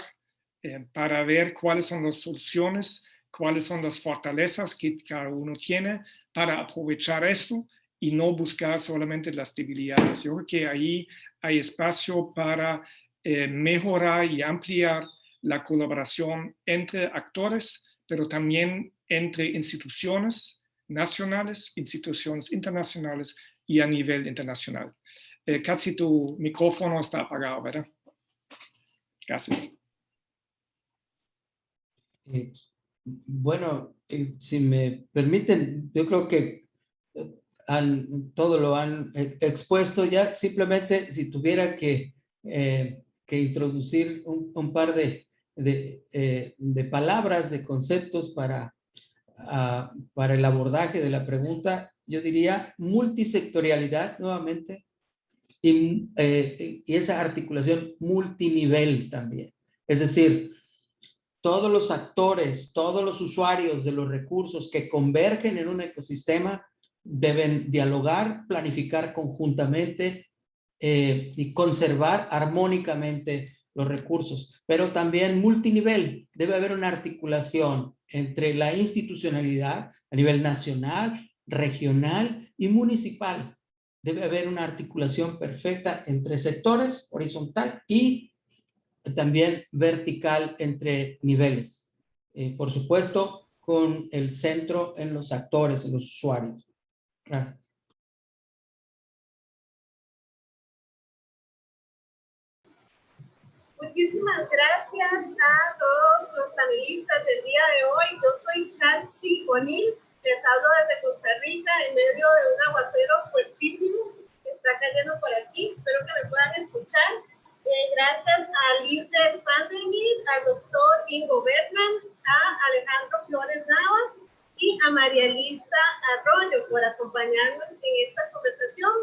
para ver cuáles son las soluciones, cuáles son las fortalezas que cada uno tiene para aprovechar esto y no buscar solamente las debilidades. Yo creo que ahí hay espacio para mejorar y ampliar la colaboración entre actores, pero también entre instituciones nacionales, instituciones internacionales y a nivel internacional. Katsi, tu micrófono está apagado, ¿verdad? Gracias. Bueno, si me permiten, yo creo que todo lo han expuesto ya. Simplemente si tuviera que introducir un par de palabras, de conceptos para el abordaje de la pregunta, yo diría multisectorialidad nuevamente y esa articulación multinivel también. Es decir, todos los actores, todos los usuarios de los recursos que convergen en un ecosistema deben dialogar, planificar conjuntamente y conservar armónicamente los recursos, pero también multinivel. Debe haber una articulación entre la institucionalidad a nivel nacional, regional y municipal. Debe haber una articulación perfecta entre sectores, horizontal y también vertical entre niveles. Por supuesto, con el centro en los actores, en los usuarios. Gracias. Muchísimas gracias a todos los panelistas del día de hoy. Yo soy Katsi O'Neill, les hablo desde Costa Rica en medio de un aguacero fuertísimo que está cayendo por aquí. Espero que me puedan escuchar. Gracias a Liz de Pandemir, al doctor Ingo Bergman, a Alejandro Flores Nava y a María Elisa Arroyo por acompañarnos en esta conversación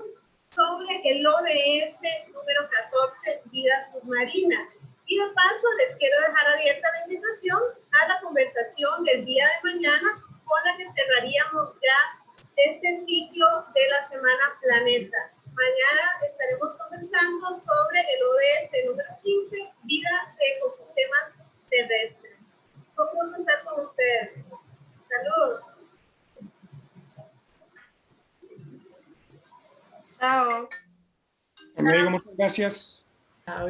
sobre el ODS número 14, vida submarina. Y de paso les quiero dejar abierta la invitación a la conversación del día de mañana, con la que cerraríamos ya este ciclo de la Semana Planeta. Mañana estaremos conversando sobre el ODS número 15, vida de ecosistemas terrestres. ¿Cómo vamos a estar con ustedes? Saludos. Chao. Hasta luego, muchas gracias. Chao.